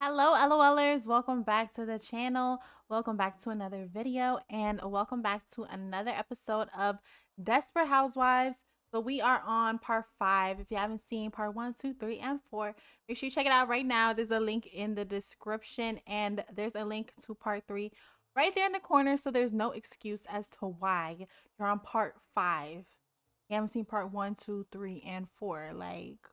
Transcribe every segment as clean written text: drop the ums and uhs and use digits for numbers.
Hello, LOLers. Welcome back to the channel. Welcome back to another video and welcome back to another episode of Desperate Housewives. So we are on part 5. If you haven't seen part 1, 2, 3, and 4, make sure you check it out right now. There's a link in the description and there's a link to part 3 right there in the corner. So there's no excuse as to why you're on part 5. You haven't seen part 1, 2, 3, and 4. Like,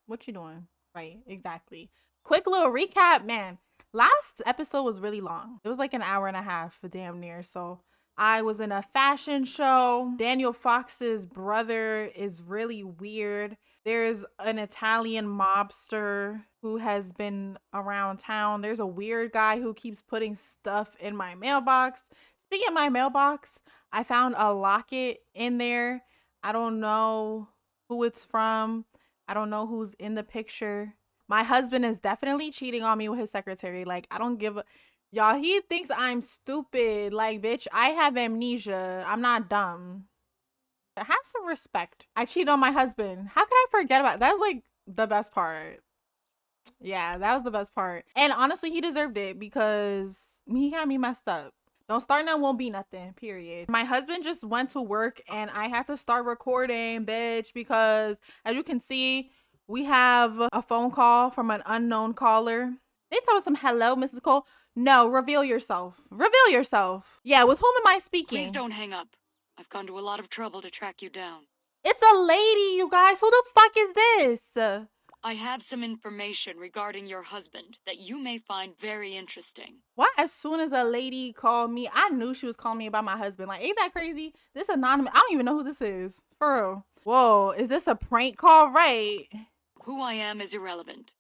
what you doing? Right, exactly. Quick little recap, man. Last episode was really long. It was like an hour and a half, damn near. So I was in a fashion show. Daniel Fox's brother is really weird. There's an Italian mobster who has been around town. There's a weird guy who keeps putting stuff in my mailbox. Speaking of my mailbox, I found a locket in there. I don't know who it's from. I don't know who's in the picture. My husband is definitely cheating on me with his secretary. Like, I don't give a... Y'all, he thinks I'm stupid. Like, bitch, I have amnesia. I'm not dumb. Have some respect. I cheated on my husband. How could I forget about... That's, like, the best part. Yeah, that was the best part. And honestly, he deserved it because he got me messed up. Don't start now, won't be nothing, period. My husband just went to work and I had to start recording, bitch, because as you can see, we have a phone call from an unknown caller. They tell us hello, Mrs. Cole. No, reveal yourself. Reveal yourself. Yeah, with whom am I speaking? Please don't hang up. I've gone to a lot of trouble to track you down. It's a lady, you guys. Who the fuck is this? I have some information regarding your husband that you may find very interesting. Why as soon as a lady called me, I knew she was calling me about my husband. Like, ain't that crazy? This anonymous, I don't even know who this is. For real. Whoa, is this a prank call? Right. Who I am is irrelevant,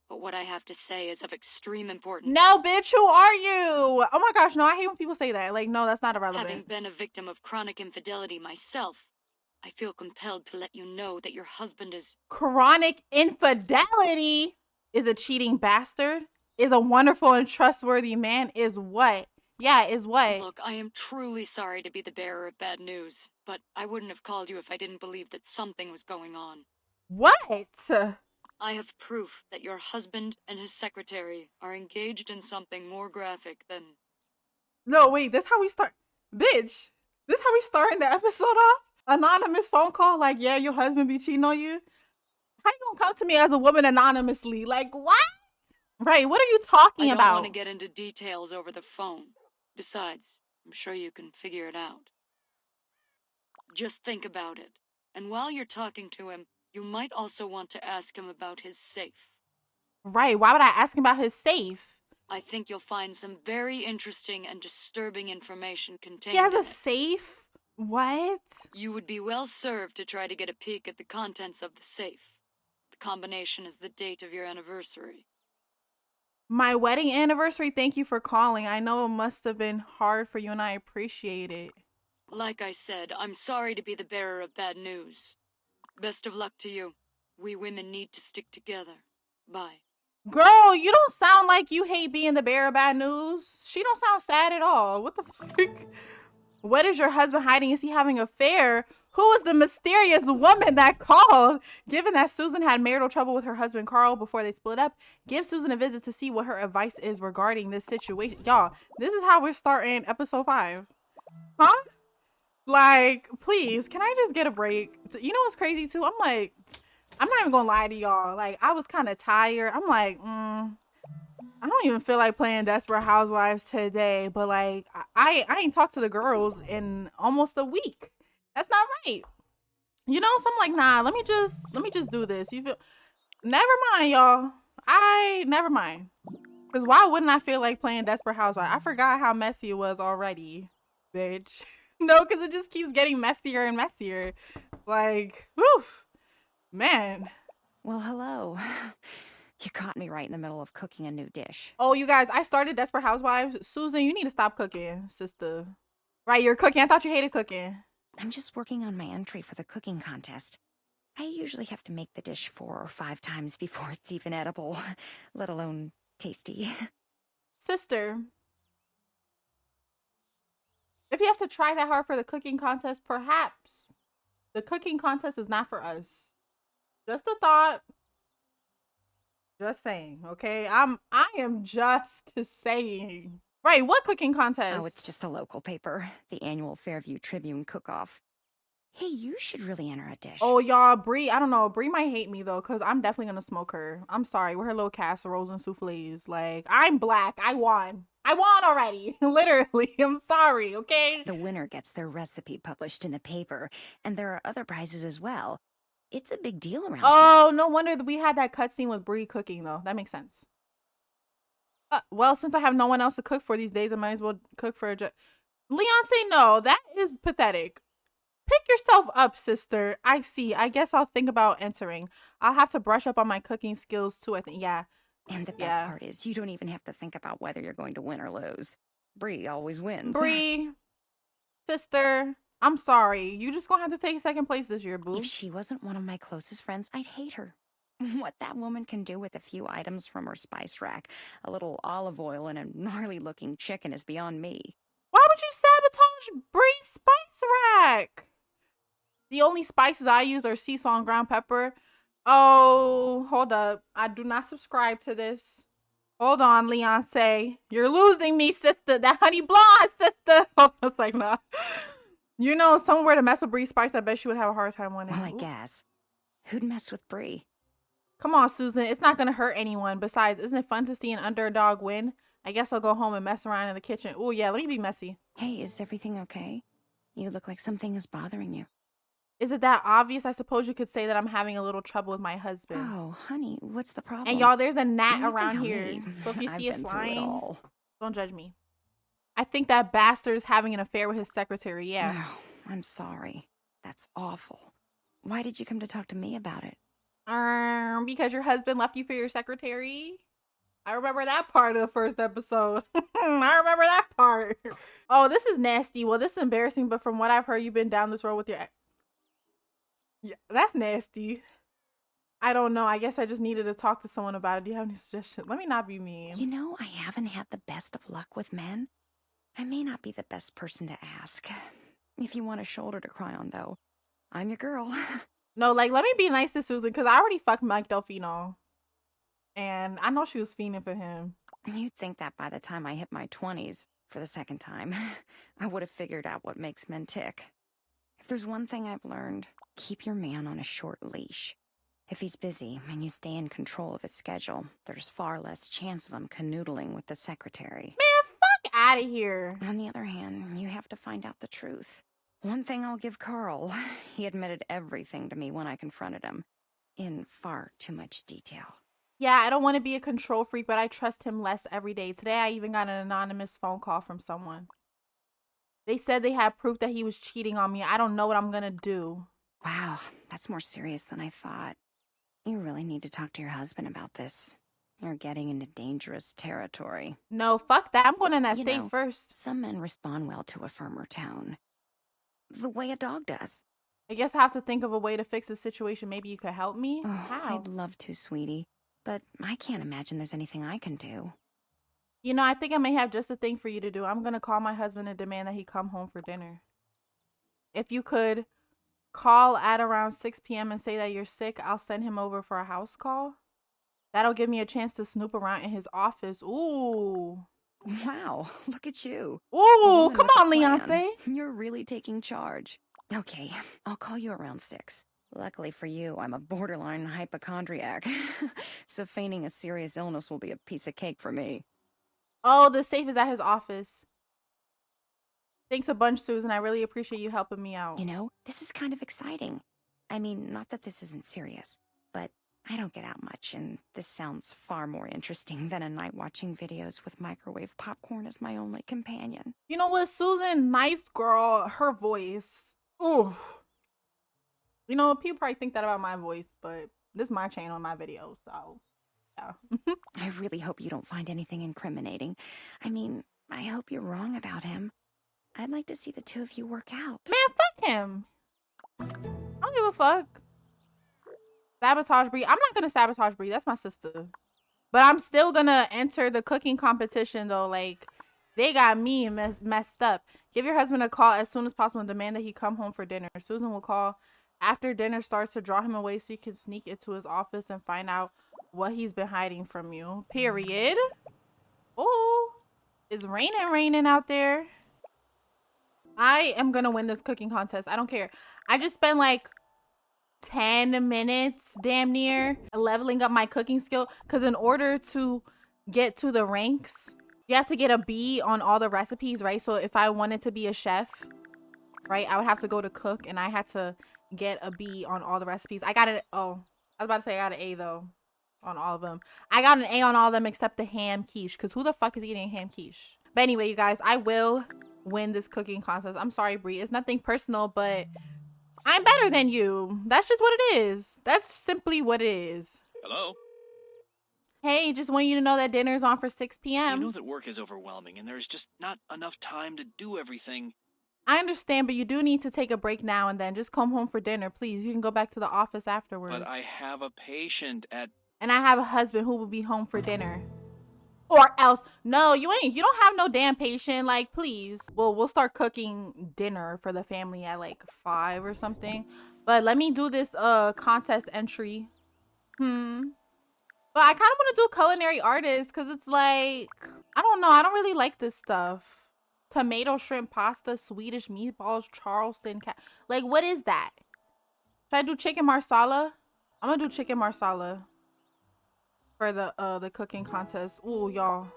but what I have to say is of extreme importance. No, bitch, who are you? Oh my gosh, no, I hate when people say that. Like, no, that's not irrelevant. Having been a victim of chronic infidelity myself, I feel compelled to let you know that your husband is... Chronic infidelity? Is a cheating bastard? Is a wonderful and trustworthy man? Is what? Yeah, is what? Look, I am truly sorry to be the bearer of bad news, but I wouldn't have called you if I didn't believe that something was going on. What? I have proof that your husband and his secretary are engaged in something more graphic than... No, wait, that's how we start. Bitch, this how we starting the episode off? Anonymous phone call, like, yeah, your husband be cheating on you? How you gonna come to me as a woman anonymously? Like, what? Right, what are you talking about? I don't want to get into details over the phone. Besides, I'm sure you can figure it out. Just think about it. And while you're talking to him, you might also want to ask him about his safe. Right, why would I ask him about his safe? I think you'll find some very interesting and disturbing information contained. He has a safe? What? You would be well served to try to get a peek at the contents of the safe. The combination is the date of your anniversary. My wedding anniversary? Thank you for calling. I know it must have been hard for you and I appreciate it. Like I said, I'm sorry to be the bearer of bad news. Best of luck to you. We women need to stick together. Bye. Girl, you don't sound like you hate being the bearer of bad news. She don't sound sad at all. What the fuck? What is your husband hiding? Is he having an affair? Who was the mysterious woman that called? Given that Susan had marital trouble with her husband Carl before they split up, give Susan a visit to see what her advice is regarding this situation. Y'all, this is how we're starting episode 5. Huh? Like, please, can I just get a break? You know what's crazy too? I'm like, I'm not even gonna lie to y'all. Like, I was kind of tired. I'm like, I don't even feel like playing Desperate Housewives today, but like I ain't talked to the girls in almost a week. That's not right. You know, so I'm like, nah, let me just do this. You feel never mind, y'all. Never mind. Cause why wouldn't I feel like playing Desperate Housewives? I forgot how messy it was already, bitch. No, cause it just keeps getting messier and messier. Like, woof. Man. Well, hello. You caught me right in the middle of cooking a new dish. Oh, you guys, I started Desperate Housewives. Susan, you need to stop cooking, sister. Right, you're cooking. I thought you hated cooking. I'm just working on my entry for the cooking contest. I usually have to make the dish 4 or 5 times before it's even edible, let alone tasty. Sister, if you have to try that hard for the cooking contest, perhaps the cooking contest is not for us. Just a thought. Just saying, okay? I am just saying. Right, what cooking Oh, it's contest? just a local paper, the annual Fairview Tribune cook-off. Hey, you should really enter a dish. Oh, y'all, Brie, I don't know. Brie might hate me though, because I'm definitely gonna smoke her. I'm sorry, with her little casseroles and souffles. Like, I'm black. I won. I won already. Literally. I'm sorry, okay? The winner gets their recipe published in the paper, and there are other prizes as well. It's a big deal around here. Oh, no wonder that we had that cutscene with Brie cooking though. That makes sense. Well, since I have no one else to cook for these days, I might as well cook for Leon say no. That is pathetic. Pick yourself up, sister. I see. I guess I'll think about entering. I'll have to brush up on my cooking skills too, I think. Yeah. And the best Yeah. part is, you don't even have to think about whether you're going to win or lose. Bree always wins. Brie, sister, I'm sorry. You just gonna have to take second place this year, boo. If she wasn't one of my closest friends, I'd hate her. What that woman can do with a few items from her spice rack, a little olive oil and a gnarly-looking chicken is beyond me. Why would you sabotage Brie's spice rack? The only spices I use are sea salt and ground pepper. Oh, hold up. I do not subscribe to this. Hold on, Leonce. You're losing me, sister. That honey blonde, sister. I was like, nah. You know, somewhere to mess with Bree Spice, I bet she would have a hard time winning. Well, I guess. Who'd mess with Bree? Come on, Susan. It's not going to hurt anyone. Besides, isn't it fun to see an underdog win? I guess I'll go home and mess around in the kitchen. Oh, yeah, let me be messy. Hey, is everything okay? You look like something is bothering you. Is it that obvious? I suppose you could say that I'm having a little trouble with my husband. Oh, honey, what's the problem? And y'all, there's a gnat Well, around here. So if you I've see it been through flying, don't judge me. I think that bastard is having an affair with his secretary. Yeah. Oh, I'm sorry. That's awful. Why did you come to talk to me about it? Because your husband left you for your secretary. I remember that part of the first episode. I remember that part. Oh, this is nasty. Well, this is embarrassing, but from what I've heard, you've been down this road with your ex. Yeah, that's nasty. I don't know. I guess I just needed to talk to someone about it. Do you have any suggestions? Let me not be mean. You know, I haven't had the best of luck with men. I may not be the best person to ask. If you want a shoulder to cry on, though, I'm your girl. No, like, let me be nice to Susan, because I already fucked Mike Delfino. And I know she was fiending for him. You'd think that by the time I hit my 20s, for the second time, I would have figured out what makes men tick. If there's one thing I've learned, keep your man on a short leash. If he's busy and you stay in control of his schedule, there's far less chance of him canoodling with the secretary. Man, fuck out of here. On the other hand, you have to find out the truth. One thing I'll give Carl, he admitted everything to me when I confronted him, in far too much detail. Yeah, I don't want to be a control freak, but I trust him less every day. Today, I even got an anonymous phone call from someone. They said they had proof that he was cheating on me. I don't know what I'm going to do. Wow, that's more serious than I thought. You really need to talk to your husband about this. You're getting into dangerous territory. No, fuck that. I'm going in that safe first. Some men respond well to a firmer tone. The way a dog does. I guess I have to think of a way to fix the situation. Maybe you could help me? Oh, How? I'd love to, sweetie. But I can't imagine there's anything I can do. You know, I think I may have just a thing for you to do. I'm going to call my husband and demand that he come home for dinner. If you could call at around 6 p.m. and say that you're sick, I'll send him over for a house call. That'll give me a chance to snoop around in his office. Ooh. Wow, look at you. Ooh, come on, Leonce. You're really taking charge. Okay, I'll call you around 6. Luckily for you, I'm a borderline hypochondriac. So feigning a serious illness will be a piece of cake for me. Oh, the safe is at his office. Thanks a bunch, Susan. I really appreciate you helping me out. You know, this is kind of exciting. I mean, not that this isn't serious, but I don't get out much, and this sounds far more interesting than a night watching videos with microwave popcorn as my only companion. You know what, Susan? Nice girl. Her voice. Ooh. You know, people probably think that about my voice, but this is my channel and my videos, so yeah. I really hope you don't find anything incriminating. I mean, I hope you're wrong about him. I'd like to see the two of you work out. Man, fuck him. I don't give a fuck. Sabotage Brie. I'm not gonna sabotage Brie. That's my sister. But I'm still gonna enter the cooking competition though. Like, they got me messed up. Give your husband a call as soon as possible and demand that he come home for dinner. Susan will call after dinner starts to draw him away so you can sneak into his office and find out what he's been hiding from you. Period. Oh, it's raining out there. I am gonna win this cooking contest. I don't care. I just spent like 10 minutes damn near leveling up my cooking skill, because in order to get to the ranks, you have to get a B on all the recipes, right? So if I wanted to be a chef, right, I would have to go to cook, and I had to get a B on all the recipes. I got it. Oh, I was about to say I got an A though on all of them. I got an A on all of them except the ham quiche, because who the fuck is eating ham quiche? But anyway, you guys, I will win this cooking contest. I'm sorry, Brie. It's nothing personal, but I'm better than you. That's just what it is. That's simply what it is. Hello? Hey, just want you to know that dinner's on for 6 I p.m. know that work is overwhelming and there's just not enough time to do everything. I understand, but you do need to take a break now and then. Just come home for dinner, please. You can go back to the office afterwards. But I have a patient at... And I have a husband who will be home for dinner. Or else, no, you ain't. You don't have no damn patient. Like, please. Well, we'll start cooking dinner for the family at like 5 or something. But let me do this contest entry. But I kind of want to do culinary artist, because it's like, I don't know. I don't really like this stuff. Tomato shrimp pasta, Swedish meatballs, Charleston cat. Like, what is that? Should I do chicken marsala? I'm gonna do chicken marsala for the cooking contest. Ooh, y'all.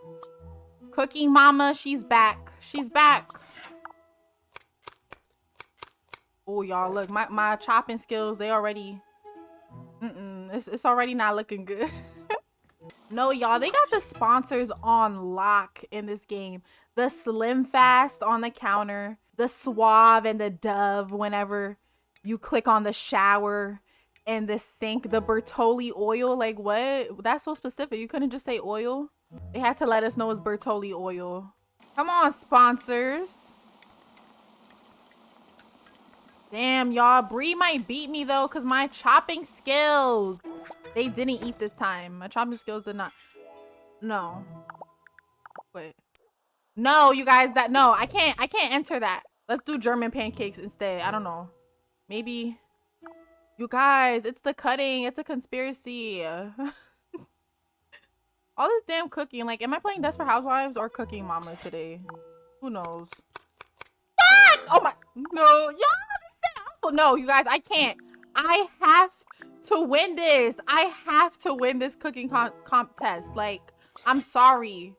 Cooking mama, she's back. She's back. Ooh, y'all, look, my chopping skills, they already it's already not looking good. No, y'all, they got the sponsors on lock in this game. The Slim Fast on the counter, the Suave and the Dove whenever you click on the shower, and the sink, the Bertolli oil. Like, what? That's so specific. You couldn't just say oil. They had to let us know it's Bertolli oil. Come on, sponsors. Damn, y'all. Brie might beat me though, because my chopping skills, they didn't eat this time. My chopping skills did not. No. Wait. No, you guys, no, I can't enter that. Let's do German pancakes instead. I don't know. Maybe. You guys, it's the cutting. It's a conspiracy. All this damn cooking. Like, am I playing Desperate Housewives or Cooking Mama today? Who knows? Fuck! Oh my. No. Y'all. No, you guys, I can't. I have to win this. I have to win this cooking contest. Like, I'm sorry.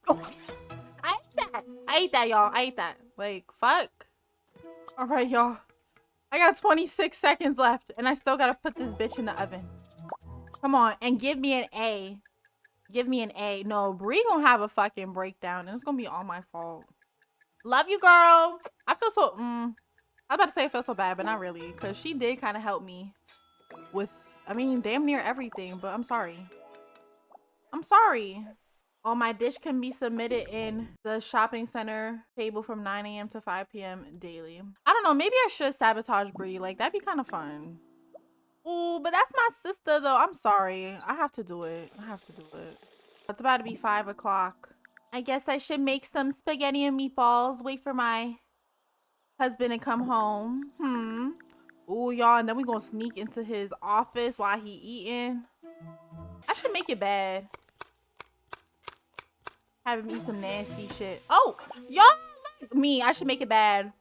Oh, I ate that. I ate that, y'all. I ate that. Like, fuck. All right, y'all. I got 26 seconds left, and I still gotta put this bitch in the oven. Come on, and give me an A. Give me an A. No, Brie gonna have a fucking breakdown, and it's gonna be all my fault. Love you, girl. I feel so, I was about to say I feel so bad, but not really, because she did kind of help me with, I mean, damn near everything, but I'm sorry. I'm sorry. Oh, my dish can be submitted in the shopping center table from 9 a.m. to 5 p.m. daily. I don't know. Maybe I should sabotage Brie. Like, that'd be kind of fun. Ooh, but that's my sister, though. I'm sorry. I have to do it. I have to do it. It's about to be 5 o'clock. I guess I should make some spaghetti and meatballs. Wait for my husband to come home. Ooh, y'all. And then we gonna sneak into his office while he eating. I should make it bad. Have him eat some nasty shit. Oh, y'all, look. Me, I should make it bad.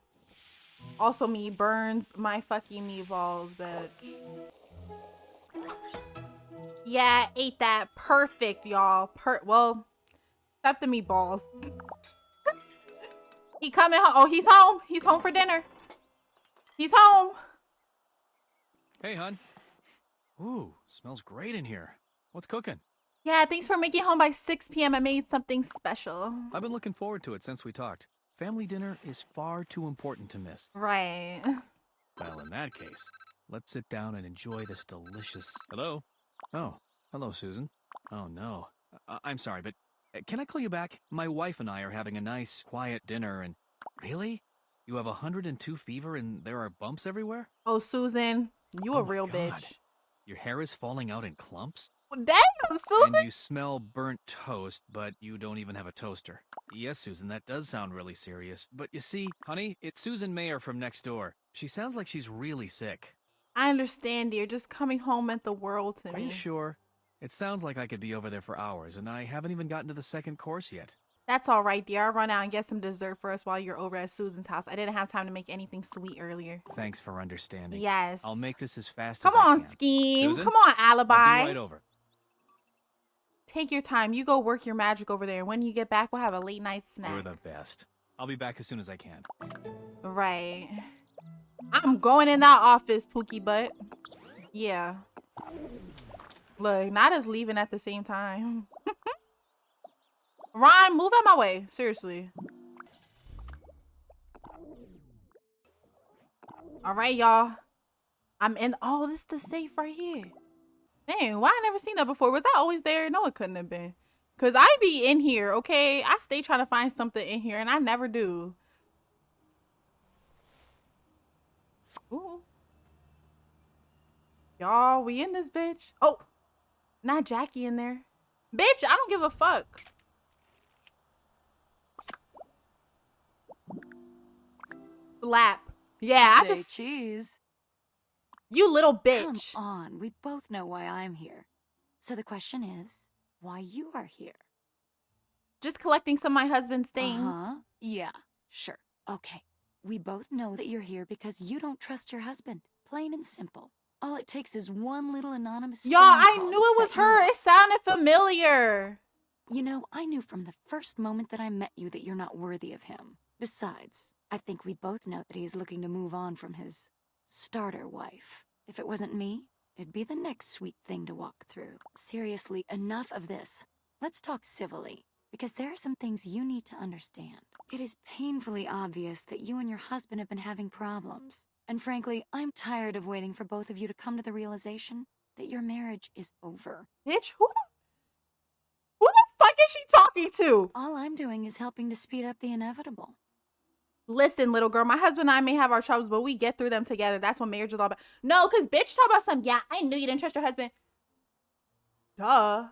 Also, me burns my fucking meatballs, bitch. Yeah, ate that. Perfect, y'all. Well, except the meatballs. He coming home. Oh, he's home. He's home for dinner. He's home. Hey, hon. Ooh, smells great in here. What's cooking? Yeah, thanks for making it home by 6 p.m. I made something special. I've been looking forward to it since we talked. Family dinner is far too important to miss. Right. Well, in that case, let's sit down and enjoy this delicious... Hello? Oh, hello, Susan. Oh, no. I'm sorry, but can I call you back? My wife and I are having a nice, quiet dinner and... Really? You have 102 fever and there are bumps everywhere? Oh, Susan, you a real God. bitch. Your hair is falling out in clumps? Damn, Susan! And you smell burnt toast, but you don't even have a toaster. Yes, Susan, that does sound really serious. But you see, honey, it's Susan Mayer from next door. She sounds like she's really sick. I understand, dear. Just coming home meant the world to Are me. you sure? It sounds like I could be over there for hours, and I haven't even gotten to the second course yet. That's all right, dear. I'll run out and get some dessert for us while you're over at Susan's house. I didn't have time to make anything sweet earlier. Thanks for understanding. Yes. I'll make this as fast Come as I on, can. Scheme. Susan? Come on, I'll Alibi. be right over. Take your time. You go work your magic over there. When you get back, we'll have a late night snack. You're the best. I'll be back as soon as I can. Right. I'm going in that office, Pookie butt. Yeah. Look, not us leaving at the same time. Ron, move out my way. Seriously. All right, y'all. I'm in. Oh, this is the safe right here. Dang, why I never seen that before? Was that always there? No, it couldn't have been. Because I be in here, okay? I stay trying to find something in here, and I never do. Ooh. Y'all, we in this bitch. Oh, not Jackie in there. Bitch, I don't give a fuck. Slap. Yeah, I Say just... cheese. You little Come bitch. on, we both know why I'm here. So the question is, why you are here? Just collecting some of my husband's things. Uh-huh. Yeah, sure. Okay. We both know that you're here because you don't trust your husband. Plain and simple. All it takes is one little anonymous Y'all, phone I call knew to it was set you her. up. It sounded familiar. You know, I knew from the first moment that I met you that you're not worthy of him. Besides, I think we both know that he's looking to move on from his starter wife. If it wasn't me, it'd be the next sweet thing to walk through. Seriously, enough of this. Let's talk civilly, because there are some things you need to understand. It is painfully obvious that you and your husband have been having problems. And frankly, I'm tired of waiting for both of you to come to the realization that your marriage is over. Bitch, who the fuck is she talking to? All I'm doing is helping to speed up the inevitable. Listen, little girl, my husband and I may have our troubles, but we get through them together. That's what marriage is all about. No, because bitch talk about something. Yeah, I knew you didn't trust your husband. Duh.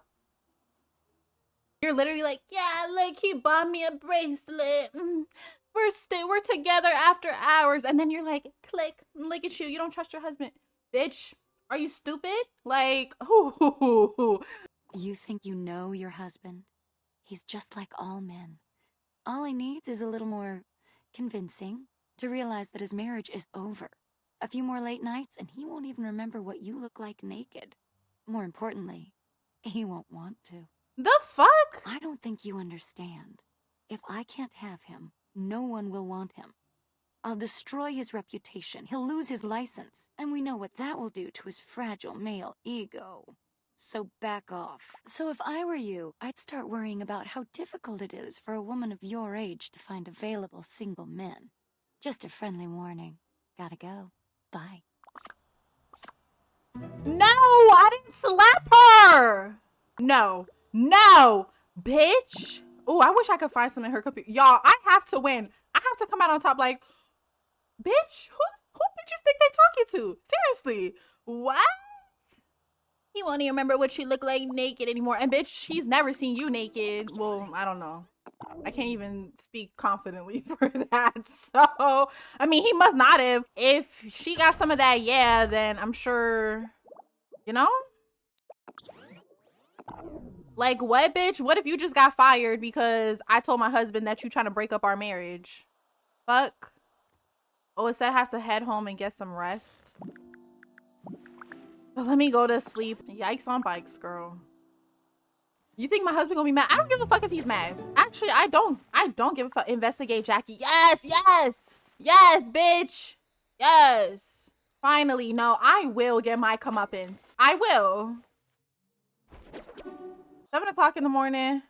You're literally like, yeah, like he bought me a bracelet. We're together after hours. And then you're like, click, look at you. You don't trust your husband. Bitch, are you stupid? Like, who? You think you know your husband? He's just like all men. All he needs is a little more convincing to realize that his marriage is over. A few more late nights and he won't even remember what you look like naked. More importantly, he won't want to. The fuck? I don't think you understand. If I can't have him, no one will want him. I'll destroy his reputation. He'll lose his license. And we know what that will do to his fragile male ego. So back off. So if I were you, I'd start worrying about how difficult it is for a woman of your age to find available single men. Just a friendly warning. Gotta go. Bye. No, I didn't slap her. No, bitch. Oh, I wish I could find some in her computer. Y'all, I have to win. I have to come out on top like, bitch, who bitches think they talking to? Seriously, what? He won't even remember what she looked like naked anymore. And bitch, she's never seen you naked. Well, I don't know. I can't even speak confidently for that. So, I mean, he must not have. If she got some of that, yeah, then I'm sure, you know? Like, what, bitch? What if you just got fired because I told my husband that you trying to break up our marriage? Fuck. Oh, it said I have to head home and get some rest. But let me go to sleep. Yikes on bikes, girl. You think my husband gonna be mad? I don't give a fuck if he's mad. Actually, I don't give a fuck. Investigate Jackie. Yes, bitch. Yes. Finally, no, I will get my comeuppance. I will. 7 o'clock in the morning.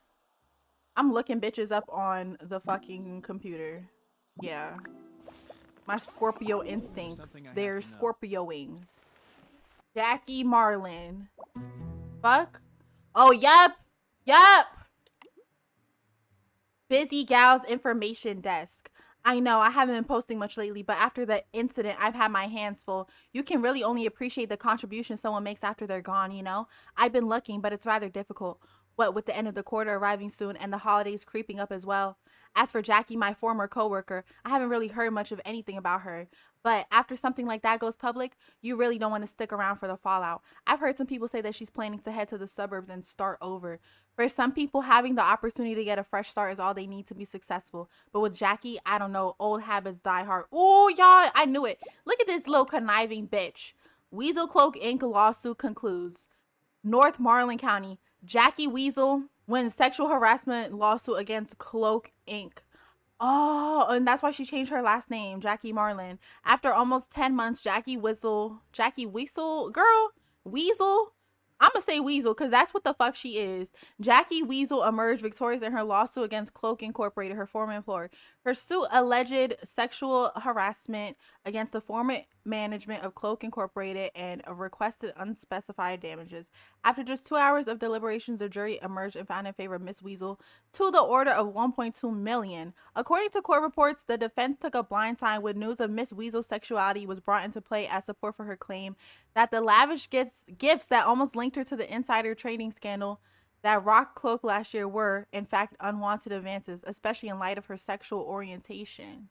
I'm looking bitches up on the fucking computer. Yeah. My Scorpio instincts. They're Scorpioing. Jackie Marlin. Fuck. Oh, yep. Busy Gals Information Desk. I know I haven't been posting much lately, but after the incident, I've had my hands full. You can really only appreciate the contribution someone makes after they're gone, you know? I've been looking, but it's rather difficult. What with the end of the quarter arriving soon and the holidays creeping up as well. As for Jackie, my former coworker, I haven't really heard much of anything about her. But after something like that goes public, you really don't want to stick around for the fallout. I've heard some people say that she's planning to head to the suburbs and start over. For some people, having the opportunity to get a fresh start is all they need to be successful. But with Jackie, I don't know. Old habits die hard. Oh, y'all, I knew it. Look at this little conniving bitch. Weasel Cloak Inc. lawsuit concludes. North Marlin County, Jackie Weasel wins sexual harassment lawsuit against Cloak Inc. Oh, and that's why she changed her last name, Jackie Marlin. After almost 10 months, Jackie Weasel, girl, Weasel. I'm gonna say Weasel because that's what the fuck she is. Jackie Weasel emerged victorious in her lawsuit against Cloak Incorporated, her former employer. Her suit alleged sexual harassment against the former management of Cloak Incorporated and requested unspecified damages. After just 2 hours of deliberations, the jury emerged and found in favor of Miss Weasel to the order of $1.2 million. According to court reports, the defense took a blind side when news of Miss Weasel's sexuality was brought into play as support for her claim that the lavish gifts that almost linked her to the insider trading scandal that rocked Cloak last year were, in fact, unwanted advances, especially in light of her sexual orientation.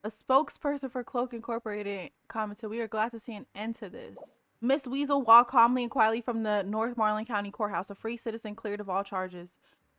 A spokesperson for Cloak Incorporated commented, "We are glad to see an end to this." Miss Weasel walked calmly and quietly from the North Marlin County Courthouse, a free citizen cleared of all charges.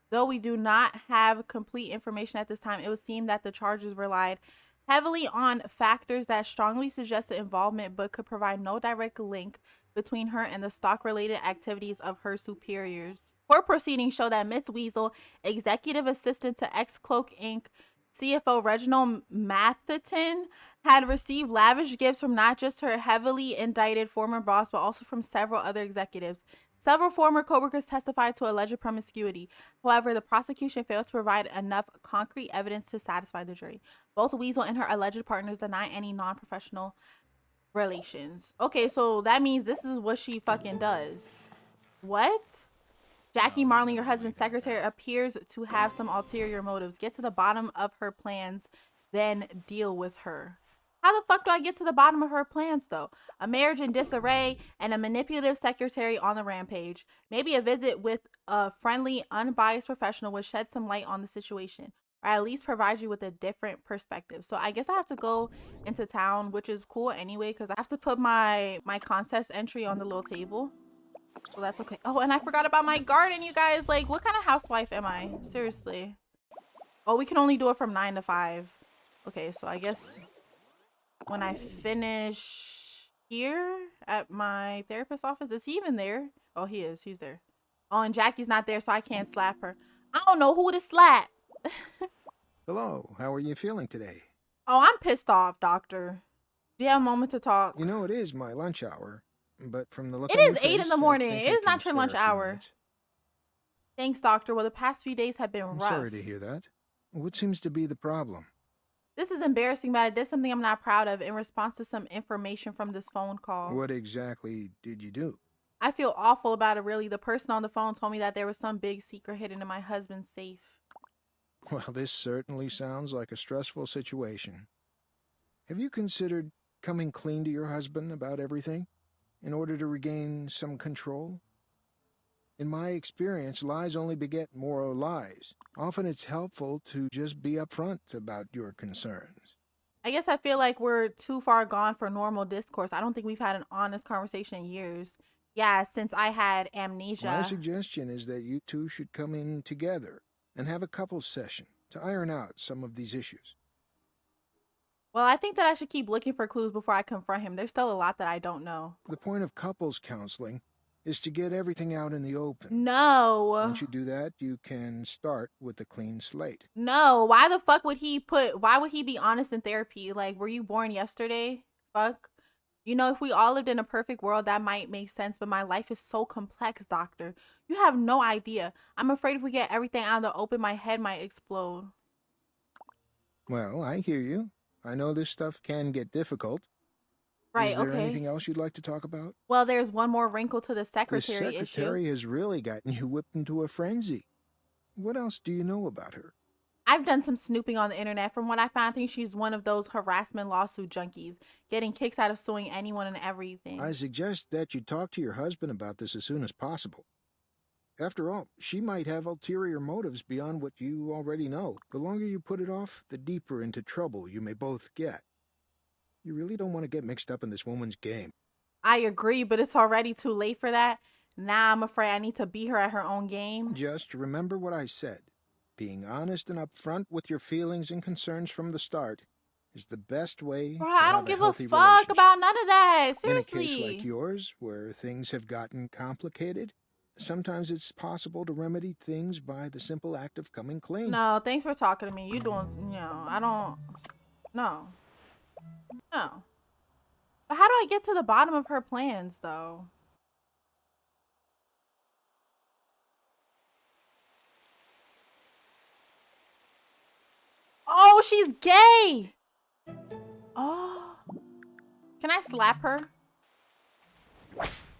Though we do not have complete information at this time, it would seem that the charges relied heavily on factors that strongly suggested involvement but could provide no direct link between her and the stock-related activities of her superiors. Court proceedings show that Miss Weasel, executive assistant to ex-Cloak Inc. CFO Reginald Matheson, had received lavish gifts from not just her heavily indicted former boss, but also from several other executives. Several former coworkers testified to alleged promiscuity. However, the prosecution failed to provide enough concrete evidence to satisfy the jury. Both Weasel and her alleged partners deny any non-professional relations. Okay, so that means this is what she fucking does. What? Jackie Marlin, your husband's secretary, appears to have some ulterior motives. Get to the bottom of her plans, then deal with her. How the fuck do I get to the bottom of her plans, though? A marriage in disarray and a manipulative secretary on the rampage. Maybe a visit with a friendly, unbiased professional would shed some light on the situation, or at least provide you with a different perspective. So I guess I have to go into town, which is cool anyway, because I have to put my contest entry on the little table. So that's okay. Oh, and I forgot about my garden, you guys. Like, what kind of housewife am I? Seriously. Oh, we can only do it from 9 to 5. Okay, so I guess when I finish here at my therapist's office, is he even there? Oh, he is. He's there. Oh, and Jackie's not there, so I can't slap her. I don't know who to slap. Hello, how are you feeling today? Oh, I'm pissed off, doctor. Do you have a moment to talk? You know, it is my lunch hour, but from the look It on is your 8 in face, the I morning. think It I is can not your spare lunch a few hour. minutes. Thanks, doctor. Well, the past few days have been I'm rough. sorry to hear that. What seems to be the problem? This is embarrassing, but I did something I'm not proud of in response to some information from this phone call. What exactly did you do? I feel awful about it, really. The person on the phone told me that there was some big secret hidden in my husband's safe. Well, this certainly sounds like a stressful situation. Have you considered coming clean to your husband about everything in order to regain some control? In my experience, lies only beget more lies. Often it's helpful to just be upfront about your concerns. I guess I feel like we're too far gone for normal discourse. I don't think we've had an honest conversation in years. Yeah, since I had amnesia. My suggestion is that you two should come in together and have a couples session to iron out some of these issues. Well, I think that I should keep looking for clues before I confront him. There's still a lot that I don't know. The point of couples counseling is to get everything out in the open. No. Once you do that, you can start with a clean slate. No. Why the fuck would he be honest in therapy? Like, were you born yesterday? Fuck. You know, if we all lived in a perfect world, that might make sense, but my life is so complex, doctor. You have no idea. I'm afraid if we get everything out in the open, my head might explode. Well, I hear you. I know this stuff can get difficult. Right, Is there okay. anything else you'd like to talk about? Well, there's one more wrinkle to the The secretary secretary issue. has really gotten you whipped into a frenzy. What else do you know about her? I've done some snooping on the internet. From what I found, I think she's one of those harassment lawsuit junkies, getting kicks out of suing anyone and everything. I suggest that you talk to your husband about this as soon as possible. After all, she might have ulterior motives beyond what you already know. The longer you put it off, the deeper into trouble you may both get. You really don't want to get mixed up in this woman's game. I agree, but it's already too late for that. Now I'm afraid I need to beat her at her own game. Just remember what I said. Being honest and upfront with your feelings and concerns from the start is the best way Bro, to I have don't a give a healthy fuck relationship. about none of that. In a Seriously. case like yours, where things have gotten complicated, sometimes it's possible to remedy things by the simple act of coming clean. No, thanks for talking to me. You doing, I don't, no. No. But how do I get to the bottom of her plans, though? Oh, she's gay! Oh. Can I slap her?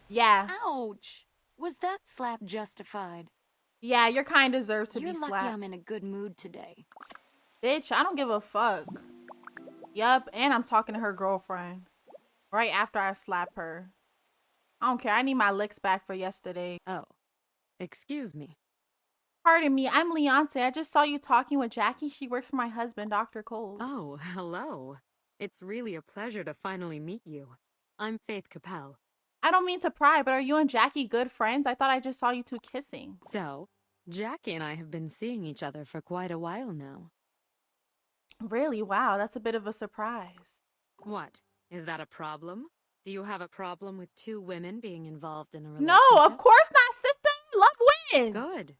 Yeah. Ouch! Was that slap justified? Yeah, your kind deserves to You're be lucky slapped. I'm in a good mood today. Bitch, I don't give a fuck. Yup, and I'm talking to her girlfriend. Right after I slap her. I don't care. I need my licks back for yesterday. Oh, excuse me. Pardon me, I'm Leonce. I just saw you talking with Jackie. She works for my husband, Dr. Cole. Oh, hello. It's really a pleasure to finally meet you. I'm Faith Capel. I don't mean to pry, but are you and Jackie good friends? I thought I just saw you two kissing. So, Jackie and I have been seeing each other for quite a while now. Really? Wow, that's a bit of a surprise. What? Is that a problem? Do you have a problem with two women being involved in a relationship? No, of course not, sister. Love wins. Good.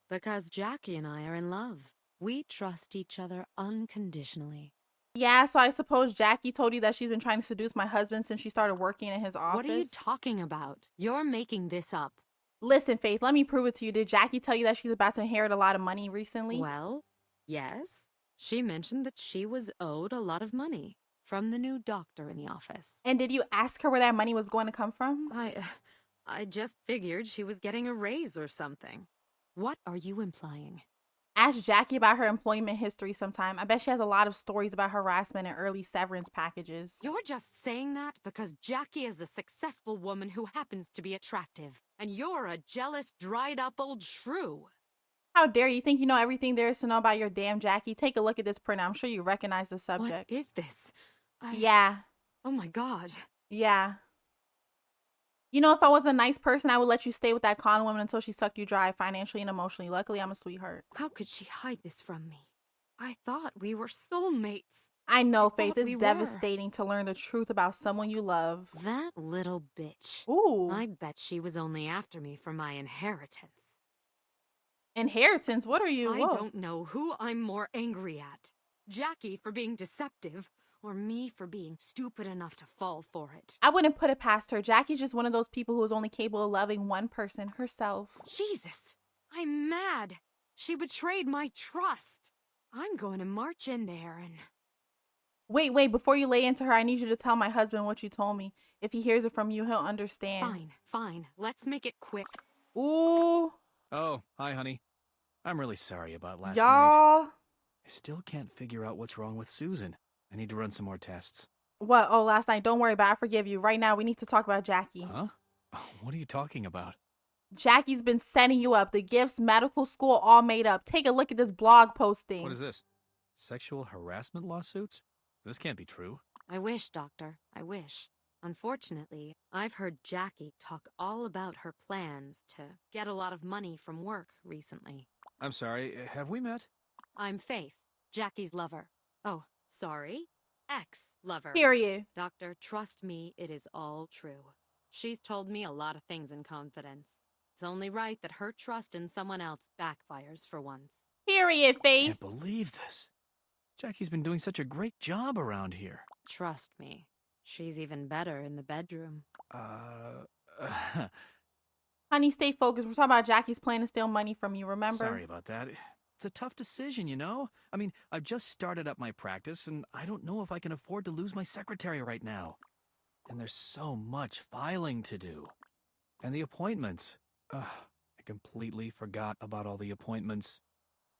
Because Jackie and I are in love. We trust each other unconditionally. Yeah, so I suppose Jackie told you that she's been trying to seduce my husband since she started working in his office. What are you talking about? You're making this up. Listen, Faith, let me prove it to you. Did Jackie tell you that she's about to inherit a lot of money recently? Well, yes. She mentioned that she was owed a lot of money from the new doctor in the office. And did you ask her where that money was going to come from? I just figured she was getting a raise or something. What are you implying? Ask Jackie about her employment history sometime. I bet she has a lot of stories about harassment and early severance packages. You're just saying that because Jackie is a successful woman who happens to be attractive, and you're a jealous, dried-up old shrew. How dare you think you know everything there is to know about your damn Jackie? Take a look at this print. I'm sure you recognize the subject. What is this? Yeah. Oh my god. Yeah. You know, if I was a nice person, I would let you stay with that con woman until she sucked you dry financially and emotionally. Luckily, I'm a sweetheart. How could she hide this from me? I thought we were soulmates. I know, I Faith. thought It's we were. devastating to learn the truth about someone you love. That little bitch. Ooh. I bet she was only after me for my inheritance. Inheritance? What are you? I Whoa. don't know who I'm more angry at. Jackie for being deceptive, or me for being stupid enough to fall for it. I wouldn't put it past her. Jackie's just one of those people who is only capable of loving one person, herself. Jesus, I'm mad. She betrayed my trust. I'm going to march in there and... Wait, before you lay into her, I need you to tell my husband what you told me. If he hears it from you, he'll understand. Fine. Let's make it quick. Ooh. Oh, hi, honey. I'm really sorry about last night. Y'all. I still can't figure out what's wrong with Susan. I need to run some more tests. What? Oh, last night. Don't worry about it. I forgive you. Right now, we need to talk about Jackie. Huh? What are you talking about? Jackie's been setting you up. The gifts, medical school, all made up. Take a look at this blog posting. What is this? Sexual harassment lawsuits? This can't be true. I wish, Doctor. I wish. Unfortunately, I've heard Jackie talk all about her plans to get a lot of money from work recently. I'm sorry, have we met? I'm Faith, Jackie's lover. Oh, sorry, ex-lover. Period. Doctor, trust me, it is all true. She's told me a lot of things in confidence. It's only right that her trust in someone else backfires for once. Period, I Faith. can't believe this. Jackie's been doing such a great job around here. Trust me, she's even better in the bedroom. Honey, stay focused. We're talking about Jackie's plan to steal money from you, remember? Sorry about that. It's a tough decision, you know? I mean, I've just started up my practice, and I don't know if I can afford to lose my secretary right now. And there's so much filing to do. And the appointments. I completely forgot about all the appointments.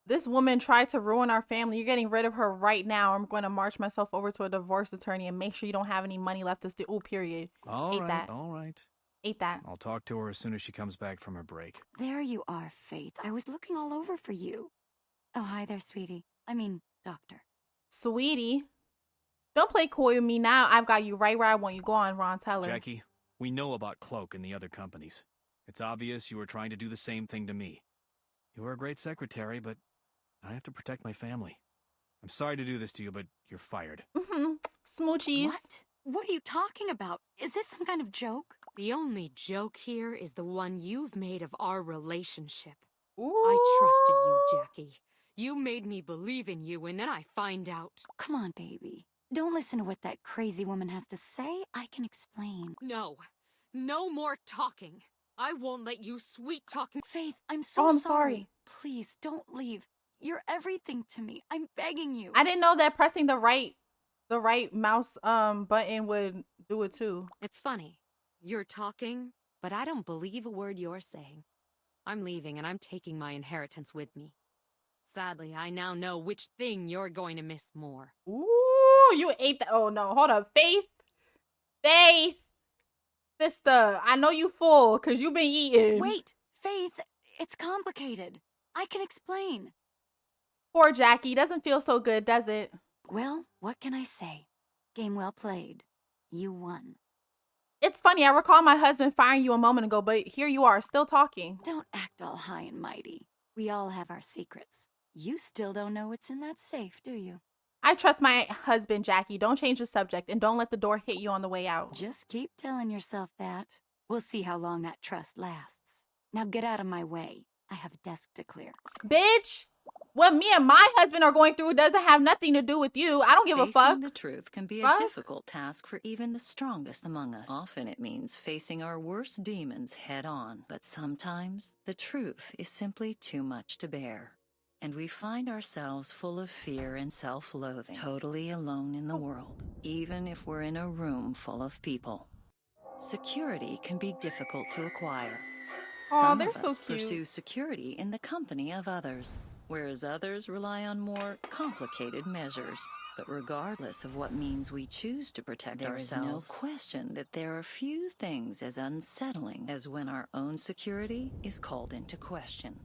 This woman tried to ruin our family. You're getting rid of her right now. I'm going to march myself over to a divorce attorney and make sure you don't have any money left to steal. Ooh, period. All right, that. all right. Ate that. I'll talk to her as soon as she comes back from her break. There you are, Faith. I was looking all over for you. Oh, hi there, sweetie. I mean, doctor. Sweetie. Don't play coy with me now. I've got you right where I want you. Go on, Ron. Tell her. Jackie, we know about Cloak and the other companies. It's obvious you were trying to do the same thing to me. You were a great secretary, but I have to protect my family. I'm sorry to do this to you, but you're fired. Smoochies. What? What are you talking about? Is this some kind of joke? The only joke here is the one you've made of our relationship. Ooh. I trusted you, Jackie. You made me believe in you, and then I find out. Come on, baby. Don't listen to what that crazy woman has to say. I can explain. No. No more talking. I won't let you sweet-talking... Faith, I'm so I'm sorry. sorry. Please, don't leave. You're everything to me. I'm begging you. I didn't know that pressing the right mouse button would do it too. It's funny. You're talking, but I don't believe a word you're saying. I'm leaving, and I'm taking my inheritance with me. Sadly, I now know which thing you're going to miss more. Ooh, you ate that. Oh no, hold up. Faith. Sister, I know you full because you've been eating. Wait, Faith, it's complicated. I can explain. Poor Jackie. Doesn't feel so good, does it? Well, what can I say? Game well played. You won. It's funny. I recall my husband firing you a moment ago, but here you are, still talking. Don't act all high and mighty. We all have our secrets. You still don't know what's in that safe, do you? I trust my husband, Jackie. Don't change the subject and don't let the door hit you on the way out. Just keep telling yourself that. We'll see how long that trust lasts. Now get out of my way. I have a desk to clear. Bitch, what me and my husband are going through doesn't have nothing to do with you. I don't give a fuck. Facing the truth can be a Fuck. difficult task for even the strongest among us. Often it means facing our worst demons head on. But sometimes the truth is simply too much to bear. And we find ourselves full of fear and self-loathing, totally alone in the world, even if we're in a room full of people. Security can be difficult to acquire. Aw, Some they're of so us cute. pursue security in the company of others, whereas others rely on more complicated measures. But regardless of what means we choose to protect ourselves, there is no question that there are few things as unsettling as when our own security is called into question.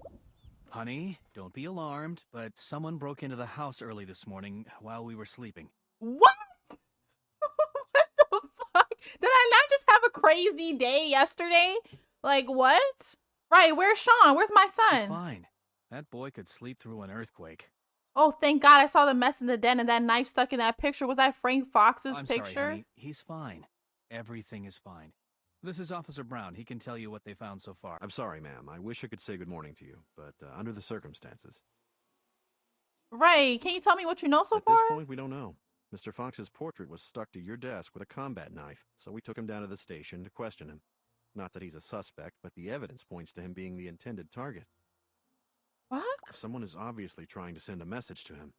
Honey, don't be alarmed, but someone broke into the house early this morning while we were sleeping. What? What the fuck? Did I not just have a crazy day yesterday? Like, what? Right, where's Sean? Where's my He's son? fine. That boy could sleep through an earthquake. Oh, thank God I saw the mess in the den and that knife stuck in that picture. Was that Frank Fox's I'm picture? sorry, honey. He's fine. Everything is fine. This is Officer Brown. He can tell you what they found so far. I'm sorry, ma'am. I wish I could say good morning to you, but under the circumstances. Right. Can you tell me what you know so At far? this point, we don't know. Mr. Fox's portrait was stuck to your desk with a combat knife, so we took him down to the station to question him. Not that he's a suspect, but the evidence points to him being the intended target. Fuck? Someone is obviously trying to send a message to him.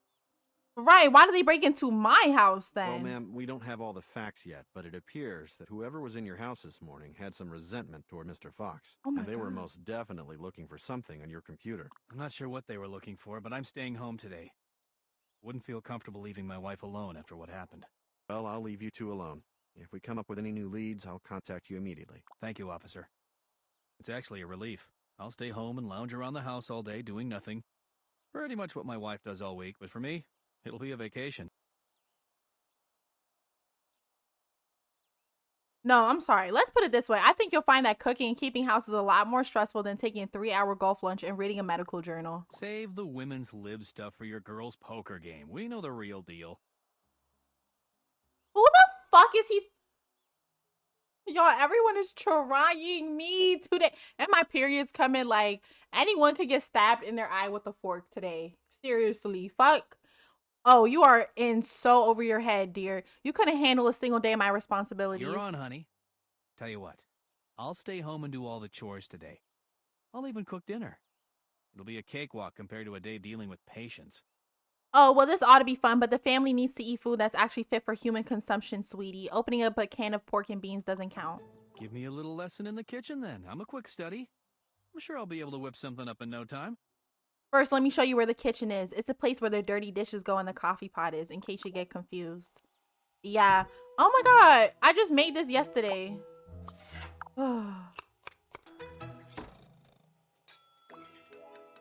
Right. Why did they break into my house then? Well, ma'am, we don't have all the facts yet, but it appears that whoever was in your house this morning had some resentment toward Mr. Fox. Oh my and they were God. most definitely looking for something on your computer. I'm not sure what they were looking for, but I'm staying home today. Wouldn't feel comfortable leaving my wife alone after what happened. Well, I'll leave you two alone. If we come up with any new leads, I'll contact you immediately. Thank you, officer. It's actually a relief. I'll stay home and lounge around the house all day doing nothing. Pretty much what my wife does all week, but for me, it'll be a vacation. No, I'm sorry. Let's put it this way. I think you'll find that cooking and keeping house is a lot more stressful than taking a 3-hour golf lunch and reading a medical journal. Save the women's lib stuff for your girls' poker game. We know the real deal. Who the fuck is he? Y'all, everyone is trying me today. And my period's coming. Like, anyone could get stabbed in their eye with a fork today. Seriously. Fuck. Oh, you are in so over your head, dear. You couldn't handle a single day of my responsibilities. You're on, honey. Tell you what, I'll stay home and do all the chores today. I'll even cook dinner. It'll be a cakewalk compared to a day dealing with patients. Oh, well, this ought to be fun, but the family needs to eat food that's actually fit for human consumption, sweetie. Opening up a can of pork and beans doesn't count. Give me a little lesson in the kitchen then. I'm a quick study. I'm sure I'll be able to whip something up in no time. First, let me show you where the kitchen is. It's a place where the dirty dishes go and the coffee pot is, in case you get confused. Yeah. Oh my God. I just made this yesterday.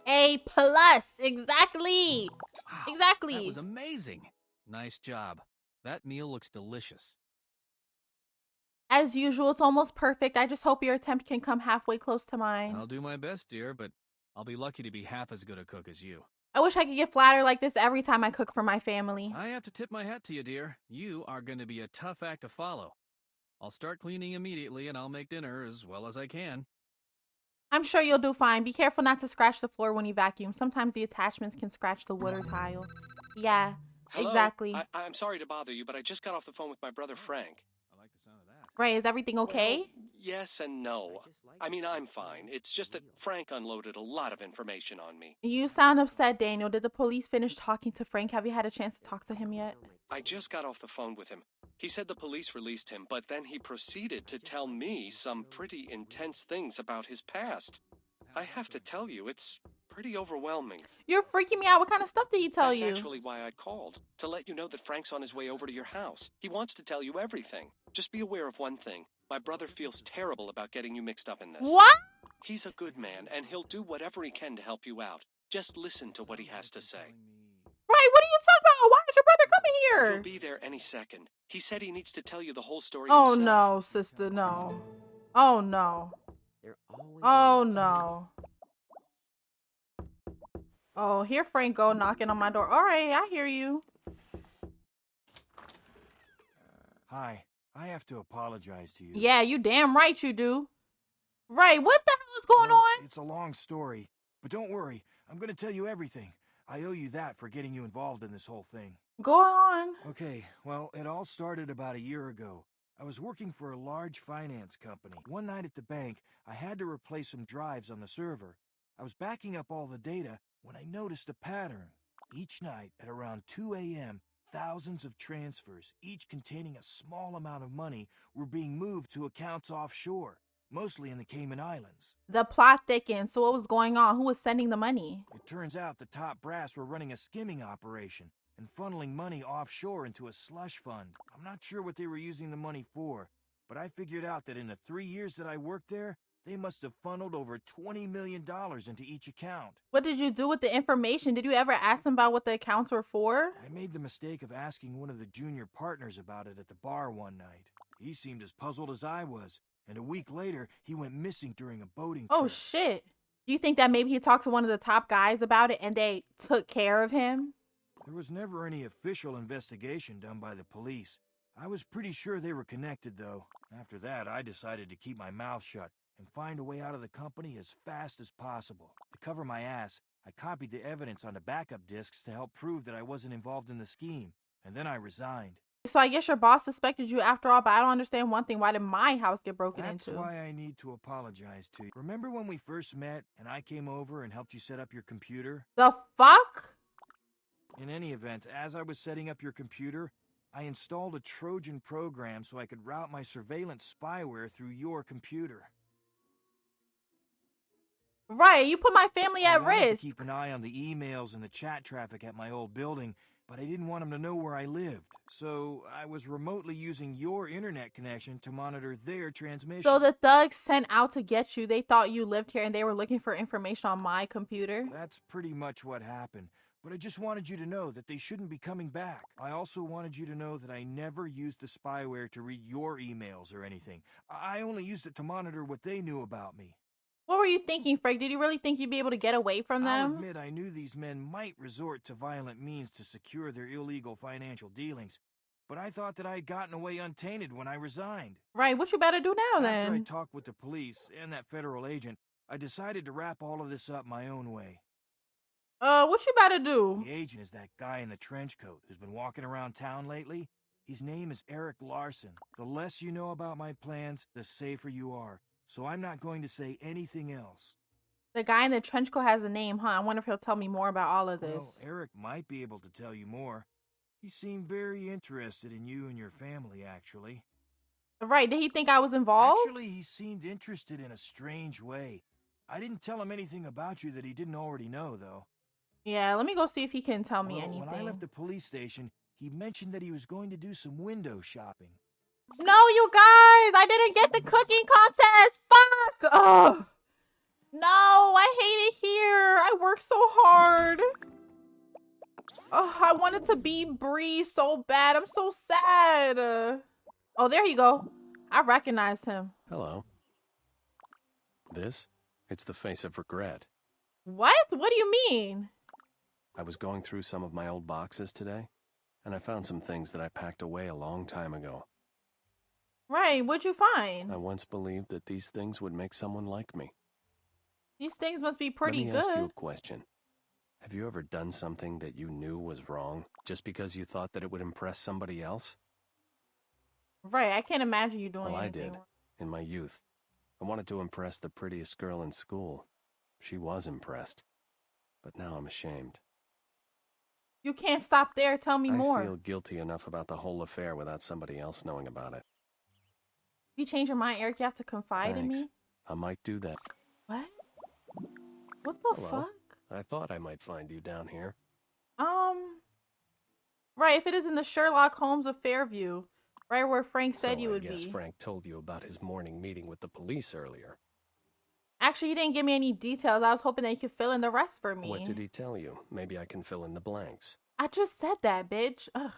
A plus. Exactly. Wow, Exactly. that was amazing. Nice job. That meal looks delicious. As usual, it's almost perfect. I just hope your attempt can come halfway close to mine. I'll do my best, dear, but I'll be lucky to be half as good a cook as you. I wish I could get flattered like this every time I cook for my family. I have to tip my hat to you, dear. You are going to be a tough act to follow. I'll start cleaning immediately, and I'll make dinner as well as I can. I'm sure you'll do fine. Be careful not to scratch the floor when you vacuum. Sometimes the attachments can scratch the wood or tile. Yeah, Hello? exactly. I'm sorry to bother you, but I just got off the phone with my brother Frank. I like the sound of that. Ray, is everything okay? Well, yes and no. I mean, I'm fine. It's just that Frank unloaded a lot of information on me. You sound upset, Daniel. Did the police finish talking to Frank? Have you had a chance to talk to him yet? I just got off the phone with him. He said the police released him, but then he proceeded to tell me some pretty intense things about his past. I have to tell you, it's pretty overwhelming. You're freaking me out. What kind of stuff did he tell you? That's actually why I called, to let you know that Frank's on his way over to your house. He wants to tell you everything. Just be aware of one thing. My brother feels terrible about getting you mixed up in this. What? He's a good man, and he'll do whatever he can to help you out. Just listen to what he has to say. Right, what are you talking about? Why is your brother coming here? He'll be there any second. He said he needs to tell you the whole story Oh himself. no, sister, no. Oh no. Oh no. Oh, here Frank go knocking on my door. All right, I hear you. Hi, I have to apologize to you. Yeah, you damn right you do. Right, what the hell is going on? It's a long story, but don't worry. I'm going to tell you everything. I owe you that for getting you involved in this whole thing. Go on. Okay, well, it all started about a year ago. I was working for a large finance company. One night at the bank, I had to replace some drives on the server. I was backing up all the data when I noticed a pattern. Each night at around 2 a.m., thousands of transfers, each containing a small amount of money, were being moved to accounts offshore, mostly in the Cayman Islands. The plot thickens. So what was going on? Who was sending the money? It turns out the top brass were running a skimming operation and funneling money offshore into a slush fund. I'm not sure what they were using the money for, but I figured out that in the 3 years that I worked there, they must have funneled over $20 million into each account. What did you do with the information? Did you ever ask them about what the accounts were for? I made the mistake of asking one of the junior partners about it at the bar one night. He seemed as puzzled as I was, and a week later, he went missing during a boating trip. Oh, shit. Do you think that maybe he talked to one of the top guys about it and they took care of him? There was never any official investigation done by the police. I was pretty sure they were connected, though. After that, I decided to keep my mouth shut and find a way out of the company as fast as possible. To cover my ass, I copied the evidence onto backup disks to help prove that I wasn't involved in the scheme, and then I resigned. So I guess your boss suspected you after all, but I don't understand one thing. Why did my house get broken That's into? why I need to apologize to you. Remember when we first met and I came over and helped you set up your computer? The fuck? In any event, as I was setting up your computer, I installed a Trojan program so I could route my surveillance spyware through your computer. Right, you put my family at I wanted risk. to keep an eye on the emails and the chat traffic at my old building, but I didn't want them to know where I lived. So I was remotely using your internet connection to monitor their transmission. So the thugs sent out to get you. They thought you lived here and they were looking for information on my computer. That's pretty much what happened. But I just wanted you to know that they shouldn't be coming back. I also wanted you to know that I never used the spyware to read your emails or anything. I only used it to monitor what they knew about me. What were you thinking, Frank? Did you really think you'd be able to get away from I'll them? admit I knew these men might resort to violent means to secure their illegal financial dealings, but I thought that I'd gotten away untainted when I resigned. Right, what you better do now then? After I talked with the police and that federal agent, I decided to wrap all of this up my own way. What you better do? The agent is that guy in the trench coat who's been walking around town lately. His name is Eric Larson. The less you know about my plans, the safer you are. So I'm not going to say anything else. The guy in the trench coat has a name, huh? I wonder if he'll tell me more about all of this. Well, Eric might be able to tell you more. He seemed very interested in you and your family, actually. Right, did he think I was involved? Actually, he seemed interested in a strange way. I didn't tell him anything about you that he didn't already know, though. Yeah, let me go see if he can tell me anything. When I left the police station, he mentioned that he was going to do some window shopping. No, you guys! I didn't get the cooking contest! Fuck! Ugh! No, I hate it here! I work so hard! Oh, I wanted to be Bree so bad. I'm so sad. Oh, there you go. I recognized him. Hello. This? It's the face of regret. What? What do you mean? I was going through some of my old boxes today, and I found some things that I packed away a long time ago. Right, what'd you find? I once believed that these things would make someone like me. These things must be pretty good. Let me ask you a question. Have you ever done something that you knew was wrong, just because you thought that it would impress somebody else? Right, I can't imagine you doing Well, I anything. did, in my youth. I wanted to impress the prettiest girl in school. She was impressed. But now I'm ashamed. You can't stop there. Tell me more. I feel guilty enough about the whole affair without somebody else knowing about it. If you change your mind, Eric, you have to confide in me. I might do that. What? What the Hello. fuck? I thought I might find you down here. Right, if it is in the Sherlock Holmes of Fairview, right where Frank said you would be. I guess Frank told you about his morning meeting with the police earlier. Actually, he didn't give me any details. I was hoping that you could fill in the rest for me. What did he tell you? Maybe I can fill in the blanks. I just said that, bitch. Ugh.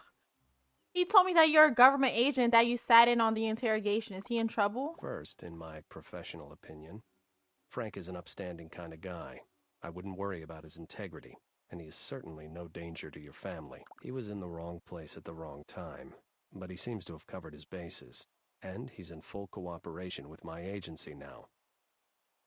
He told me that you're a government agent, that you sat in on the interrogation. Is he in trouble? First, in my professional opinion, Frank is an upstanding kind of guy. I wouldn't worry about his integrity, and he is certainly no danger to your family. He was in the wrong place at the wrong time, but he seems to have covered his bases, and he's in full cooperation with my agency now.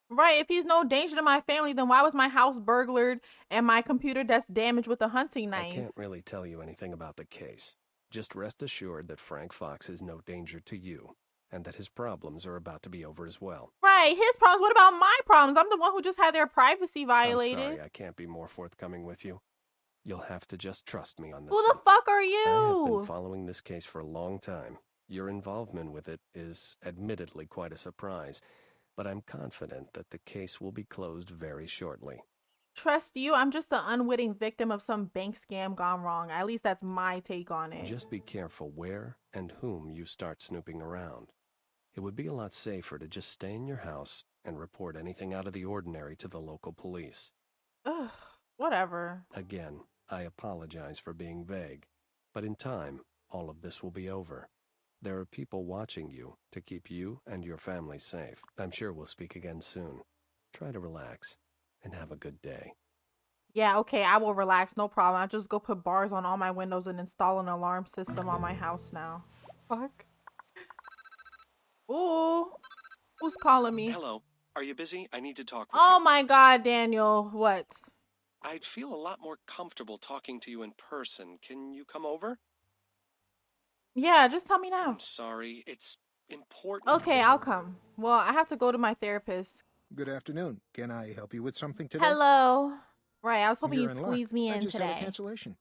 Right, if he's no danger to my family, then why was my house burglared and my computer desk damaged with a hunting knife? I can't really tell you anything about the case. Just rest assured that Frank Fox is no danger to you, and that his problems are about to be over as well. Right, his problems. What about my problems? I'm the one who just had their privacy violated. I'm sorry, I can't be more forthcoming with you. You'll have to just trust me on this. Who the fuck are you? I have been following this case for a long time. Your involvement with it is admittedly quite a surprise, but I'm confident that the case will be closed very shortly. Trust you? I'm just an unwitting victim of some bank scam gone wrong. At least that's my take on it. Just be careful where and whom you start snooping around. It would be a lot safer to just stay in your house and report anything out of the ordinary to the local police. Ugh, whatever. Again, I apologize for being vague, but in time, all of this will be over. There are people watching you to keep you and your family safe. I'm sure we'll speak again soon. Try to relax and have a good day. Yeah, okay, I will relax. No problem. I'll just go put bars on all my windows and install an alarm system on my house now. Fuck. Ooh. Who's calling me? Hello. Are you busy? I need to talk with Oh you. my God, Daniel. What? I'd feel a lot more comfortable talking to you in person. Can you come over? Yeah, just tell me now. I'm sorry. It's important. Okay, I'll come. Well, I have to go to my therapist. Good afternoon. Can I help you with something today? Hello. Right, I was hoping You're you'd in luck. squeeze me I in just had a today. cancellation.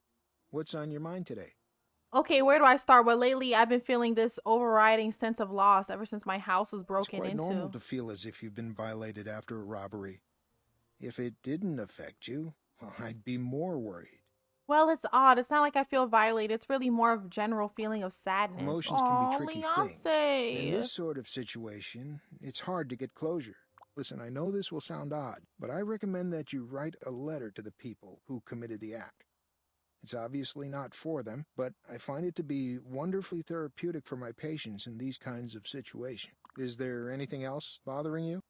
What's on your mind today? Okay, where do I start? Well, lately I've been feeling this overriding sense of loss ever since my house was broken It's quite into. normal to feel as if you've been violated after a robbery. If it didn't affect you, well, I'd be more worried. Well, it's odd. It's not like I feel violated. It's really more of a general feeling of sadness. Emotions can be tricky things. Leonce. In this sort of situation, it's hard to get closure. Listen, I know this will sound odd, but I recommend that you write a letter to the people who committed the act. It's obviously not for them, but I find it to be wonderfully therapeutic for my patients in these kinds of situations. Is there anything else bothering you?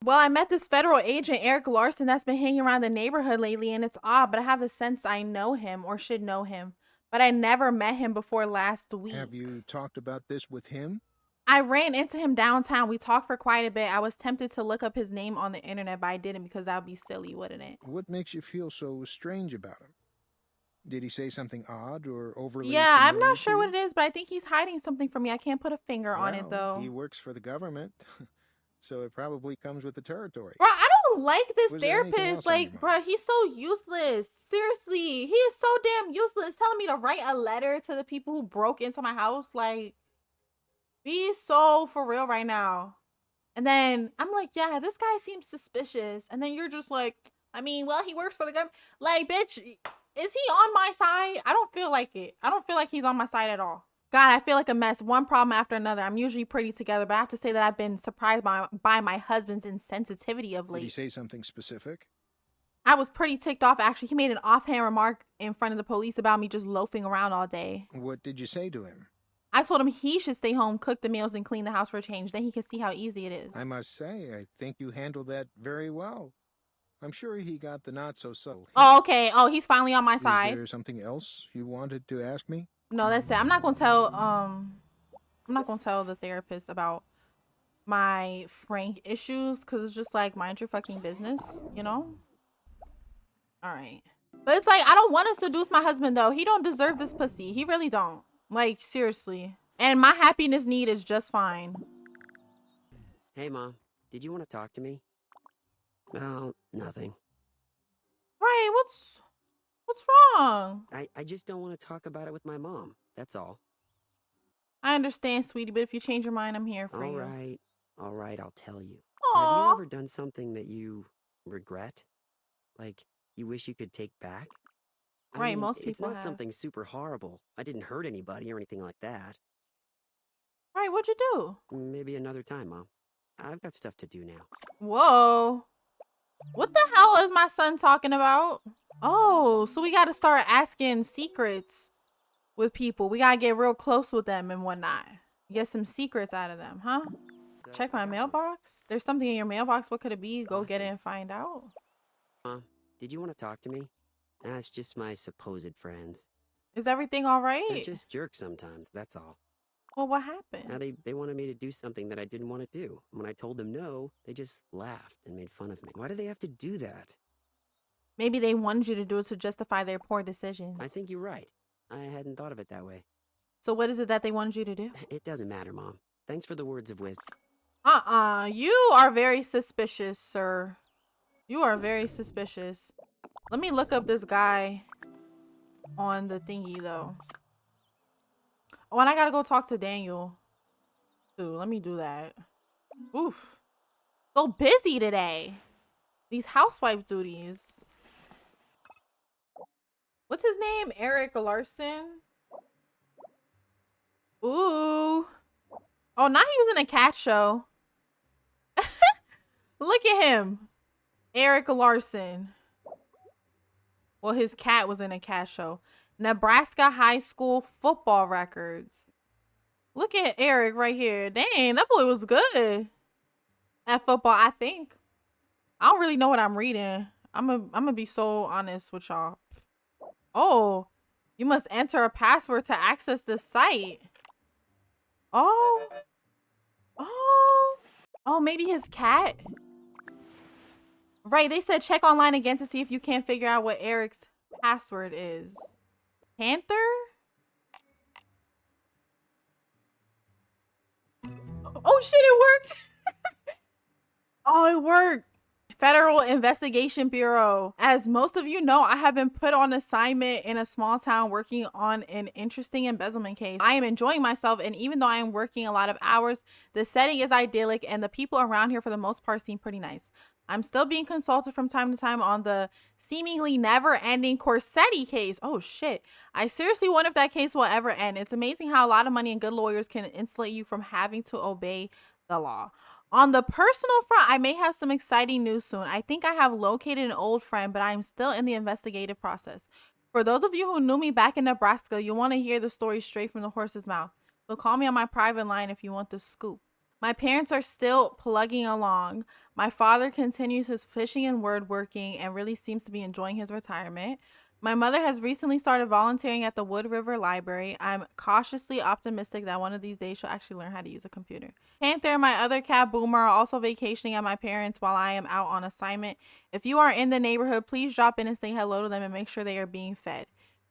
Well, I met this federal agent, Eric Larson, that's been hanging around the neighborhood lately, and it's odd, but I have the sense I know him or should know him. But I never met him before last week. Have you talked about this with him? I ran into him downtown. We talked for quite a bit. I was tempted to look up his name on the internet, but I didn't because that would be silly, wouldn't it? What makes you feel so strange about him? Did he say something odd or overly Yeah, I'm familiar not to sure you? what it is, but I think he's hiding something from me. I can't put a finger on it, though. He works for the government, so it probably comes with the territory. Bro, I don't like this Was there anything therapist. else on your Like, bro, he's so useless. Seriously, he is so damn useless. Telling me to write a letter to the people who broke into my house. Like, be so for real right now. And then I'm like, yeah, this guy seems suspicious. And then you're just like, I mean, well, he works for the government. Like, bitch, is he on my side? I don't feel like it. I don't feel like he's on my side at all. God, I feel like a mess. One problem after another. I'm usually pretty together, but I have to say that I've been surprised by my husband's insensitivity of Did he late. say something specific? I was pretty ticked off, actually. He made an offhand remark in front of the police about me just loafing around all day. What did you say to him? I told him he should stay home, cook the meals, and clean the house for a change. Then he can see how easy it is. I must say, I think you handled that very well. I'm sure he got the not-so-subtle. Oh, okay. Oh, he's finally on my side. Is there something else you wanted to ask me? No, that's it. I'm not gonna tell the therapist about my Frank issues, because it's just like, mind your fucking business, you know? Alright. But it's like, I don't want to seduce my husband though. He don't deserve this pussy. He really don't. Like, seriously. And my happiness need is just fine. Hey, Mom. Did you want to talk to me? No, nothing. Right, what's wrong? I just don't want to talk about it with my mom. That's all. I understand, sweetie, but if you change your mind, I'm here for you. All right, I'll tell you. Aww. Have you ever done something that you regret? Like, you wish you could take back? Right, I mean, most people it's not have. something super horrible. I didn't hurt anybody or anything like that. Right, what'd you do? Maybe another time, Mom. I've got stuff to do now. Whoa. What the hell is my son talking about? Oh, so we gotta start asking secrets with people. We gotta get real close with them and whatnot. Get some secrets out of them, huh? Check my mailbox. There's something in your mailbox. What could it be? Go get it and find out. Mom, did you want to talk to me? It's just my supposed friends. Is everything all right? They're just jerks sometimes, that's all. Well, what happened? Now, they wanted me to do something that I didn't want to do. When I told them no, they just laughed and made fun of me. Why do they have to do that? Maybe they wanted you to do it to justify their poor decisions. I think you're right. I hadn't thought of it that way. So what is it that they wanted you to do? It doesn't matter, Mom. Thanks for the words of wisdom. You are very suspicious, sir. You are very suspicious. Let me look up this guy on the thingy, though. Oh, and I gotta go talk to Daniel. Dude, let me do that. Oof. So busy today. These housewife duties. What's his name? Eric Larson? Ooh. Oh, now he was in a cat show. Look at him. Eric Larson. Well, his cat was in a cat show. Nebraska high school football records. Look at Eric right here. Dang, that boy was good at football, I think. I don't really know what I'm reading. I'm gonna be so honest with y'all. Oh, you must enter a password to access this site. Oh. Oh, maybe his cat. Right, they said check online again to see if you can't figure out what Eric's password is. Panther? Oh shit, it worked. Oh, it worked. Federal Investigation Bureau. As most of you know, I have been put on assignment in a small town working on an interesting embezzlement case. I am enjoying myself, and even though I am working a lot of hours, the setting is idyllic and the people around here for the most part seem pretty nice. I'm still being consulted from time to time on the seemingly never-ending Corsetti case. Oh shit. I seriously wonder if that case will ever end. It's amazing how a lot of money and good lawyers can insulate you from having to obey the law. On the personal front, I may have some exciting news soon. I think I have located an old friend, but I am still in the investigative process. For those of you who knew me back in Nebraska, you'll want to hear the story straight from the horse's mouth. So call me on my private line if you want the scoop. My parents are still plugging along. My father continues his fishing and word working and really seems to be enjoying his retirement. My mother has recently started volunteering at the Wood River Library. I'm cautiously optimistic that one of these days she'll actually learn how to use a computer. Panther and my other cat Boomer are also vacationing at my parents' while I am out on assignment. If you are in the neighborhood, please drop in and say hello to them and make sure they are being fed.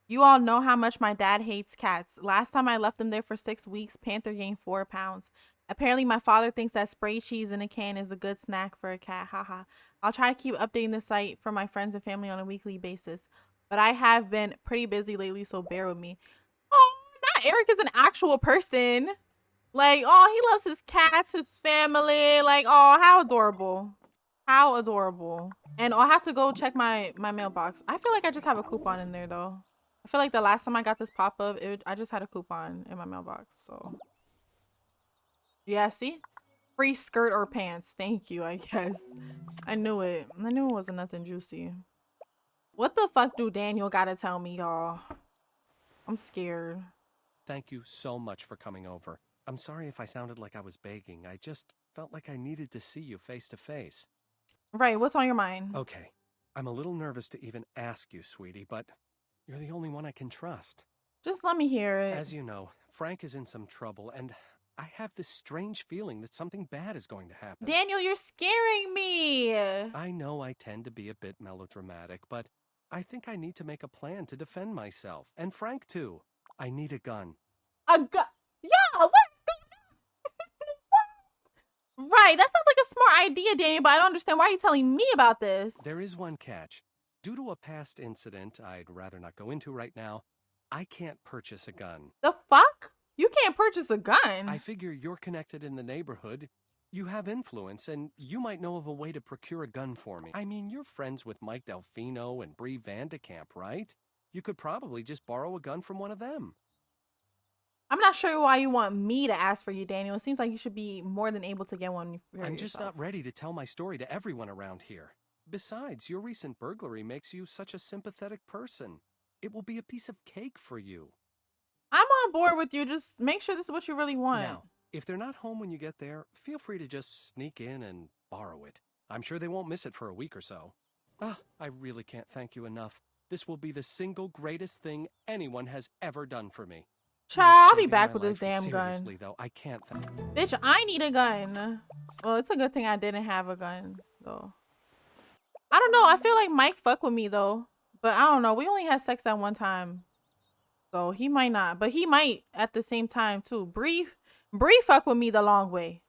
You all know how much my dad hates cats. Last time I left them there for 6 weeks, Panther gained 4 pounds. Apparently, my father thinks that spray cheese in a can is a good snack for a cat. Haha. I'll try to keep updating the site for my friends and family on a weekly basis. But I have been pretty busy lately, so bear with me. Oh, not Eric is an actual person. Like, oh, he loves his cats, his family. Like, oh, how adorable. How adorable. And I'll have to go check my mailbox. I feel like I just have a coupon in there, though. I feel like the last time I got this pop-up, I just had a coupon in my mailbox, so... Yeah, see? Free skirt or pants. Thank you, I guess. I knew it. I knew it wasn't nothing juicy. What the fuck do Daniel gotta tell me, y'all? I'm scared. Thank you so much for coming over. I'm sorry if I sounded like I was begging. I just felt like I needed to see you face to face. Right, what's on your mind? Okay, I'm a little nervous to even ask you, sweetie, but you're the only one I can trust. Just let me hear it. As you know, Frank is in some trouble, and I have this strange feeling that something bad is going to happen. Daniel, you're scaring me. I know I tend to be a bit melodramatic, but I think I need to make a plan to defend myself. And Frank, too. I need a gun. A gun? Yeah, what? Right, that sounds like a smart idea, Daniel, but I don't understand why you're telling me about this. There is one catch. Due to a past incident I'd rather not go into right now, I can't purchase a gun. The fuck? You can't purchase a gun? I figure you're connected in the neighborhood. You have influence, and you might know of a way to procure a gun for me. I mean, you're friends with Mike Delfino and Bree Vandekamp, right? You could probably just borrow a gun from one of them. I'm not sure why you want me to ask for you, Daniel. It seems like you should be more than able to get one for yourself. I'm just not ready to tell my story to everyone around here. Besides, your recent burglary makes you such a sympathetic person. It will be a piece of cake for you. I'm on board with you. Just make sure this is what you really want. Now, if they're not home when you get there, feel free to just sneak in and borrow it. I'm sure they won't miss it for a week or so. I really can't thank you enough. This will be the single greatest thing anyone has ever done for me. Child, I'll be back with this damn Seriously, gun. though, I can't Bitch, I need a gun. Well, it's a good thing I didn't have a gun, though. I don't know. I feel like Mike fuck with me, though. But I don't know. We only had sex that one time. So he might not. But he might at the same time, too. Bree fuck with me the long way.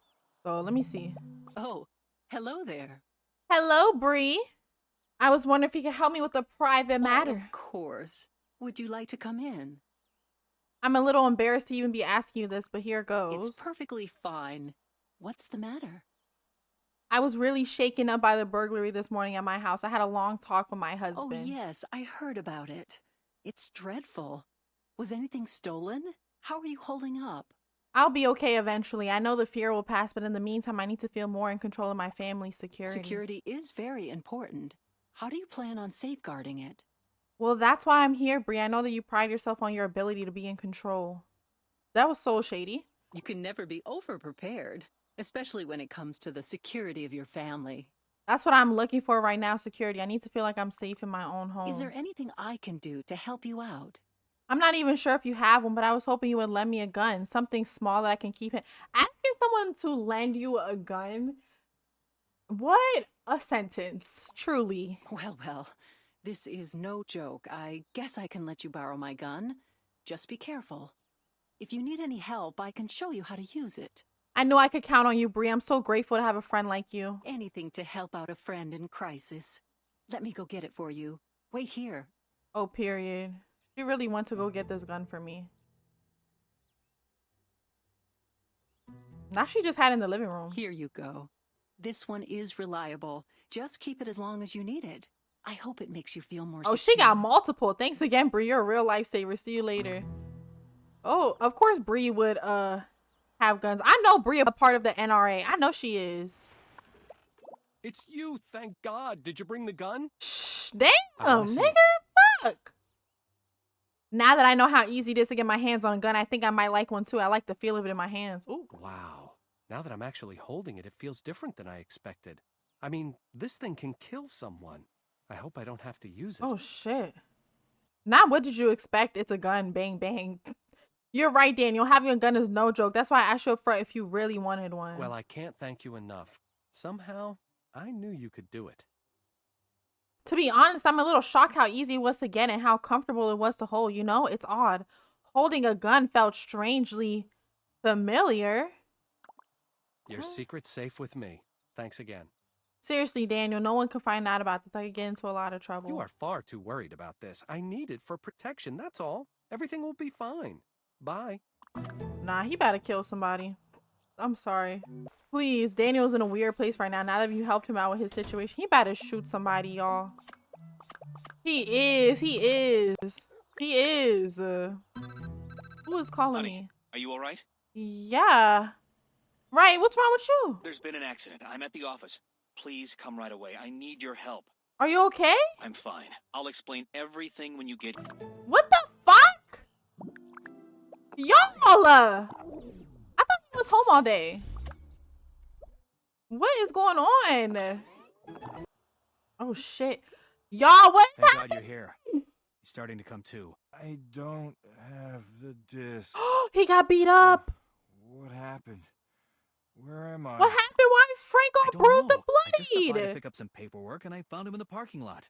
So let me see. Oh, hello there. Hello, Bree. I was wondering if you could help me with a private matter. Of course. Would you like to come in? I'm a little embarrassed to even be asking you this, but here it goes. It's perfectly fine. What's the matter? I was really shaken up by the burglary this morning at my house. I had a long talk with my husband. Oh, yes, I heard about it. It's dreadful. Was anything stolen? How are you holding up? I'll be okay eventually. I know the fear will pass, but in the meantime, I need to feel more in control of my family's security. Security is very important. How do you plan on safeguarding it? Well, that's why I'm here, Bree. I know that you pride yourself on your ability to be in control. That was so shady. You can never be over-prepared, especially when it comes to the security of your family. That's what I'm looking for right now, security. I need to feel like I'm safe in my own home. Is there anything I can do to help you out? I'm not even sure if you have one, but I was hoping you would lend me a gun. Something small that I can keep it. Asking someone to lend you a gun? What a sentence, truly. Well, this is no joke. I guess I can let you borrow my gun. Just be careful. If you need any help, I can show you how to use it. I know I could count on you, Bree. I'm so grateful to have a friend like you. Anything to help out a friend in crisis. Let me go get it for you. Wait here. Oh, period. She really wants to go get this gun for me. Now she just had it in the living room. Here you go. This one is reliable. Just keep it as long as you need it. I hope it makes you feel more secure. She got multiple. Thanks again, Bree. You're a real lifesaver. See you later. Oh, of course Bree would have guns. I know Bree a part of the NRA. I know she is. It's you, thank God. Did you bring the gun? Shh, damn, nigga, fuck. Now that I know how easy it is to get my hands on a gun, I think I might like one too. I like the feel of it in my hands. Ooh. Wow. Now that I'm actually holding it, it feels different than I expected. I mean, this thing can kill someone. I hope I don't have to use it. Oh, shit. Now, what did you expect? It's a gun. Bang, bang. You're right, Daniel. Having a gun is no joke. That's why I asked you up front if you really wanted one. Well, I can't thank you enough. Somehow, I knew you could do it. To be honest, I'm a little shocked how easy it was to get and how comfortable it was to hold. You know, it's odd. Holding a gun felt strangely familiar. Your secret's safe with me. Thanks again. Seriously, Daniel, no one can find out about this. I could get into a lot of trouble. You are far too worried about this. I need it for protection, that's all. Everything will be fine. Bye. Nah, he better kill somebody. I'm sorry. Please, Daniel's in a weird place right now. Now that you helped him out with his situation, he better shoot somebody, y'all. He is. Who is calling me? Are you all right? Yeah. Right, what's wrong with you? There's been an accident. I'm at the office. Please come right away. I need your help. Are you okay? I'm fine. I'll explain everything when you get... What the fuck? Y'all! I thought he was home all day. What is going on? Oh shit. Y'all, what? Thank God you're here. He's starting to come to. I don't have the disc. He got beat up. What happened? Where am I? What happened? Why is Frank all bruised and I just stopped by to bloodied? pick up some paperwork and I found him in the parking lot.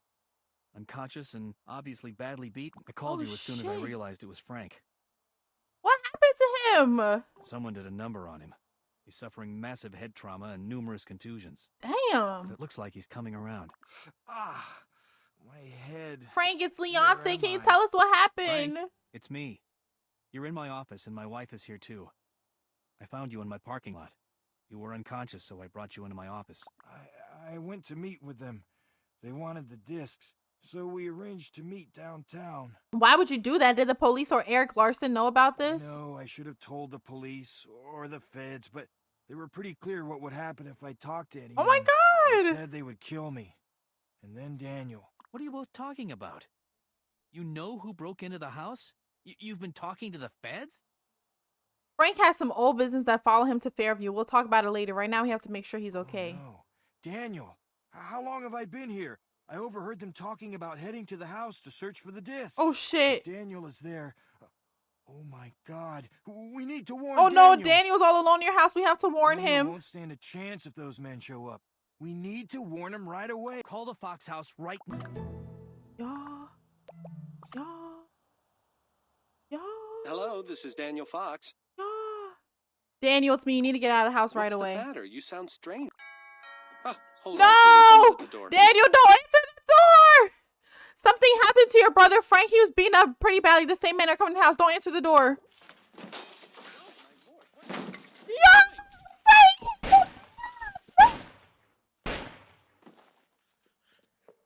Unconscious and obviously badly beaten. I called you as soon as I realized it was Frank. What happened to him? Someone did a number on him. He's suffering massive head trauma and numerous contusions. Damn. But it looks like he's coming around. Ah, my head. Frank, it's Leonce. Can you tell us what happened? Frank, it's me. You're in my office and my wife is here too. I found you in my parking lot. You were unconscious, so I brought you into my office. I went to meet with them. They wanted the discs, so we arranged to meet downtown. Why would you do that? Did the police or Eric Larson know about this? No, I should have told the police or the feds, but they were pretty clear what would happen if I talked to anyone. Oh my God! They said they would kill me. And then Daniel. What are you both talking about? You know who broke into the house? You've been talking to the feds? Frank has some old business that follow him to Fairview. We'll talk about it later. Right now, we have to make sure he's okay. Oh, no. Daniel, how long have I been here? I overheard them talking about heading to the house to search for the discs. Oh, shit. If Daniel is there. Oh, my God. We need to warn Oh, Daniel. no. Daniel's all alone in your house. We have to warn him. Won't stand a chance if those men show up. We need to warn him right away. Call the Fox house right now. Hello, this is Daniel Fox. Daniel, it's me. You need to get out of the house right away. What's the matter? You sound strange. Ah, hold No! on, please. Someone's at the door. Daniel, don't answer the door! Something happened to your brother Frank. He was beaten up pretty badly. The same men are coming to the house. Don't answer the door.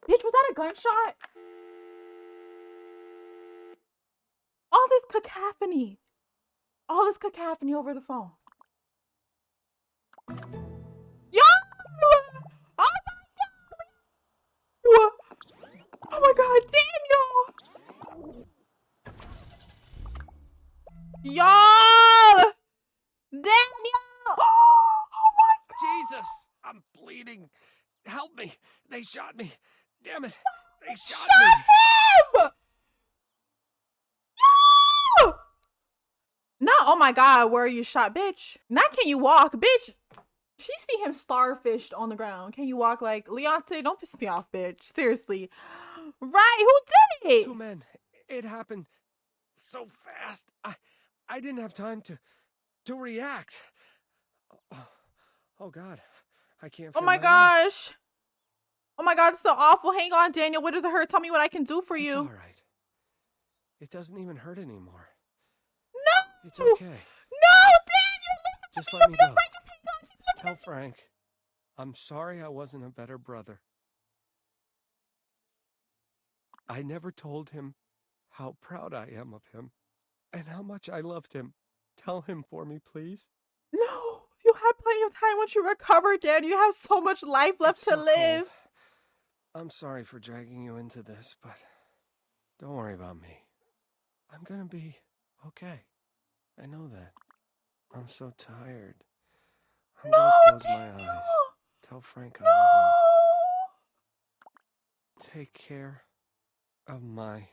Bitch, was that a gunshot? All this cacophony. All this cacophony over the phone. Yo! Oh my God, Daniel! Y'all! Daniel! Oh my God! Jesus! I'm bleeding. Help me. They shot me. Damn it. They shot me. Him! No! Not, oh my God, where are you shot, bitch? Not can you walk, bitch. She see him starfished on the ground. Can you walk like, Leonce, don't piss me off, bitch. Seriously. Right, who did it? 2 men. It happened so fast. I didn't have time to react. Oh God. I can't feel Oh my eyes. gosh. Oh my God, it's so awful. Hang on, Daniel. What does it hurt? Tell me what I can do for you. It's all right. It doesn't even hurt anymore. No! It's okay. No, Daniel! Just let me go. Just hang on. Tell Frank, I'm sorry I wasn't a better brother. I never told him how proud I am of him and how much I loved him. Tell him for me, please. No, you have plenty of time once you recover, Dad. You have so much life left to live. Cold. I'm sorry for dragging you into this, but don't worry about me. I'm gonna be okay. I know that. I'm so tired. I'm gonna close my eyes. Tell Frank I love him. Take care of my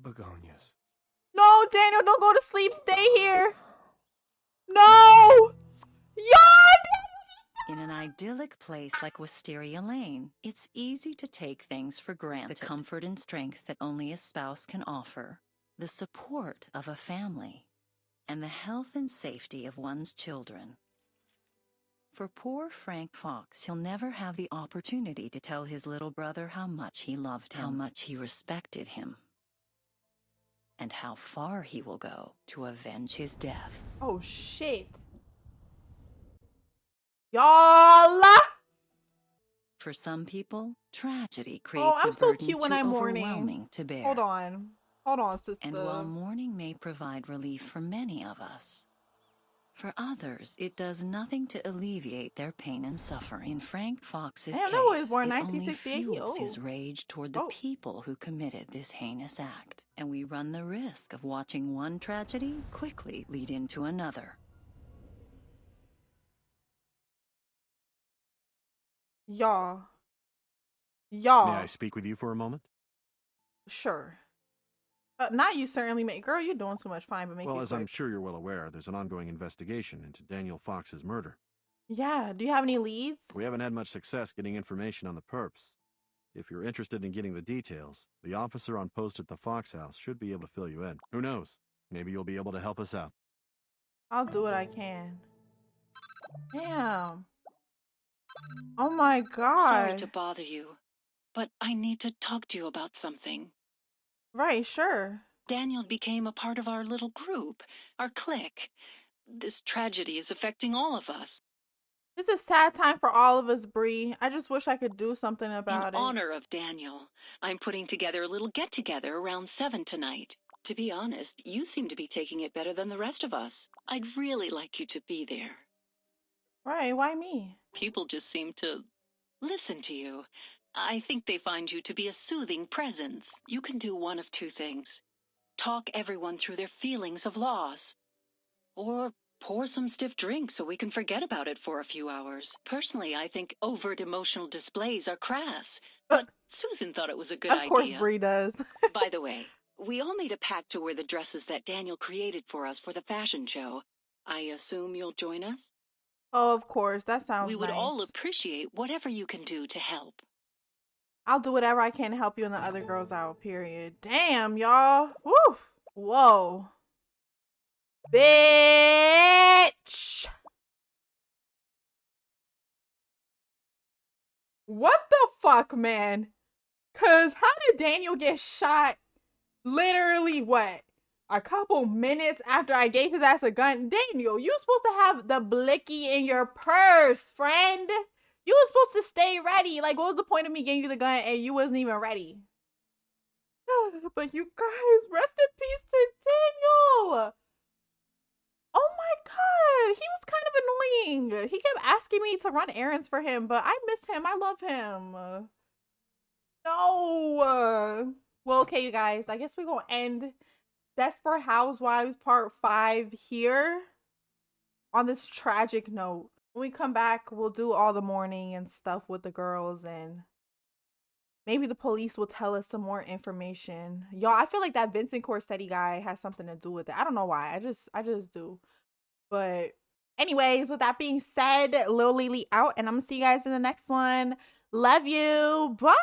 begonias. No, Daniel, don't go to sleep. Stay here. No! In an idyllic place like Wisteria Lane, it's easy to take things for granted. The comfort and strength that only a spouse can offer, the support of a family, and the health and safety of one's children. For poor Frank Fox, he'll never have the opportunity to tell his little brother how much he loved him, how much he respected him, and how far he will go to avenge his death. Oh, shit. Y'all! For some people, tragedy creates I'm a so burden cute when too I'm mourning. overwhelming to bear. Hold on, sister. And while mourning may provide relief for many of us, For others, it does nothing to alleviate their pain and suffering. In Frank Fox's Damn, that boy was case, born it only 1968. He fuels his old. rage toward the people who committed this heinous act. And we run the risk of watching one tragedy quickly lead into another. Y'all. May I speak with you for a moment? Sure. Not you, certainly, mate. Girl, you're doing too much. Fine, but make Well, it as quick. I'm sure you're well aware, there's an ongoing investigation into Daniel Fox's murder. Yeah, do you have any leads? We haven't had much success getting information on the perps. If you're interested in getting the details, the officer on post at the Fox house should be able to fill you in. Who knows? Maybe you'll be able to help us out. I'll do what I can. Damn. Oh my god. Sorry to bother you, but I need to talk to you about something. Right, sure. Daniel became a part of our little group, our clique. This tragedy is affecting all of us. It's a sad time for all of us, Bree. I just wish I could do something about In it. honor of Daniel, I'm putting together a little get-together around 7 tonight. To be honest, you seem to be taking it better than the rest of us. I'd really like you to be there. Right, why me? People just seem to listen to you. I think they find you to be a soothing presence. You can do one of two things. Talk everyone through their feelings of loss. Or pour some stiff drink so we can forget about it for a few hours. Personally, I think overt emotional displays are crass. But Susan thought it was a good idea. Of course Bree does. By the way, we all made a pact to wear the dresses that Daniel created for us for the fashion show. I assume you'll join us? Oh, of course. That sounds We would nice. all appreciate whatever you can do to help. I'll do whatever I can to help you and the other girls out, period. Damn, y'all. Woo. Whoa. Bitch. What the fuck, man? Cause how did Daniel get shot literally what? A couple minutes after I gave his ass a gun? Daniel, you supposed to have the blicky in your purse, friend. You was supposed to stay ready. Like, what was the point of me giving you the gun and you wasn't even ready? But you guys, rest in peace to Daniel. Oh my god, he was kind of annoying. He kept asking me to run errands for him, but I miss him. I love him. No. Well, okay, you guys, I guess we're gonna end Desperate Housewives Part 5 here on this tragic note. When we come back, we'll do all the mourning and stuff with the girls, and maybe the police will tell us some more information. Y'all, I feel like that Vincent Corsetti guy has something to do with it. I don't know why. I just do. But anyways, with that being said, Lil Lily out, and I'm gonna see you guys in the next one. Love you. Bye.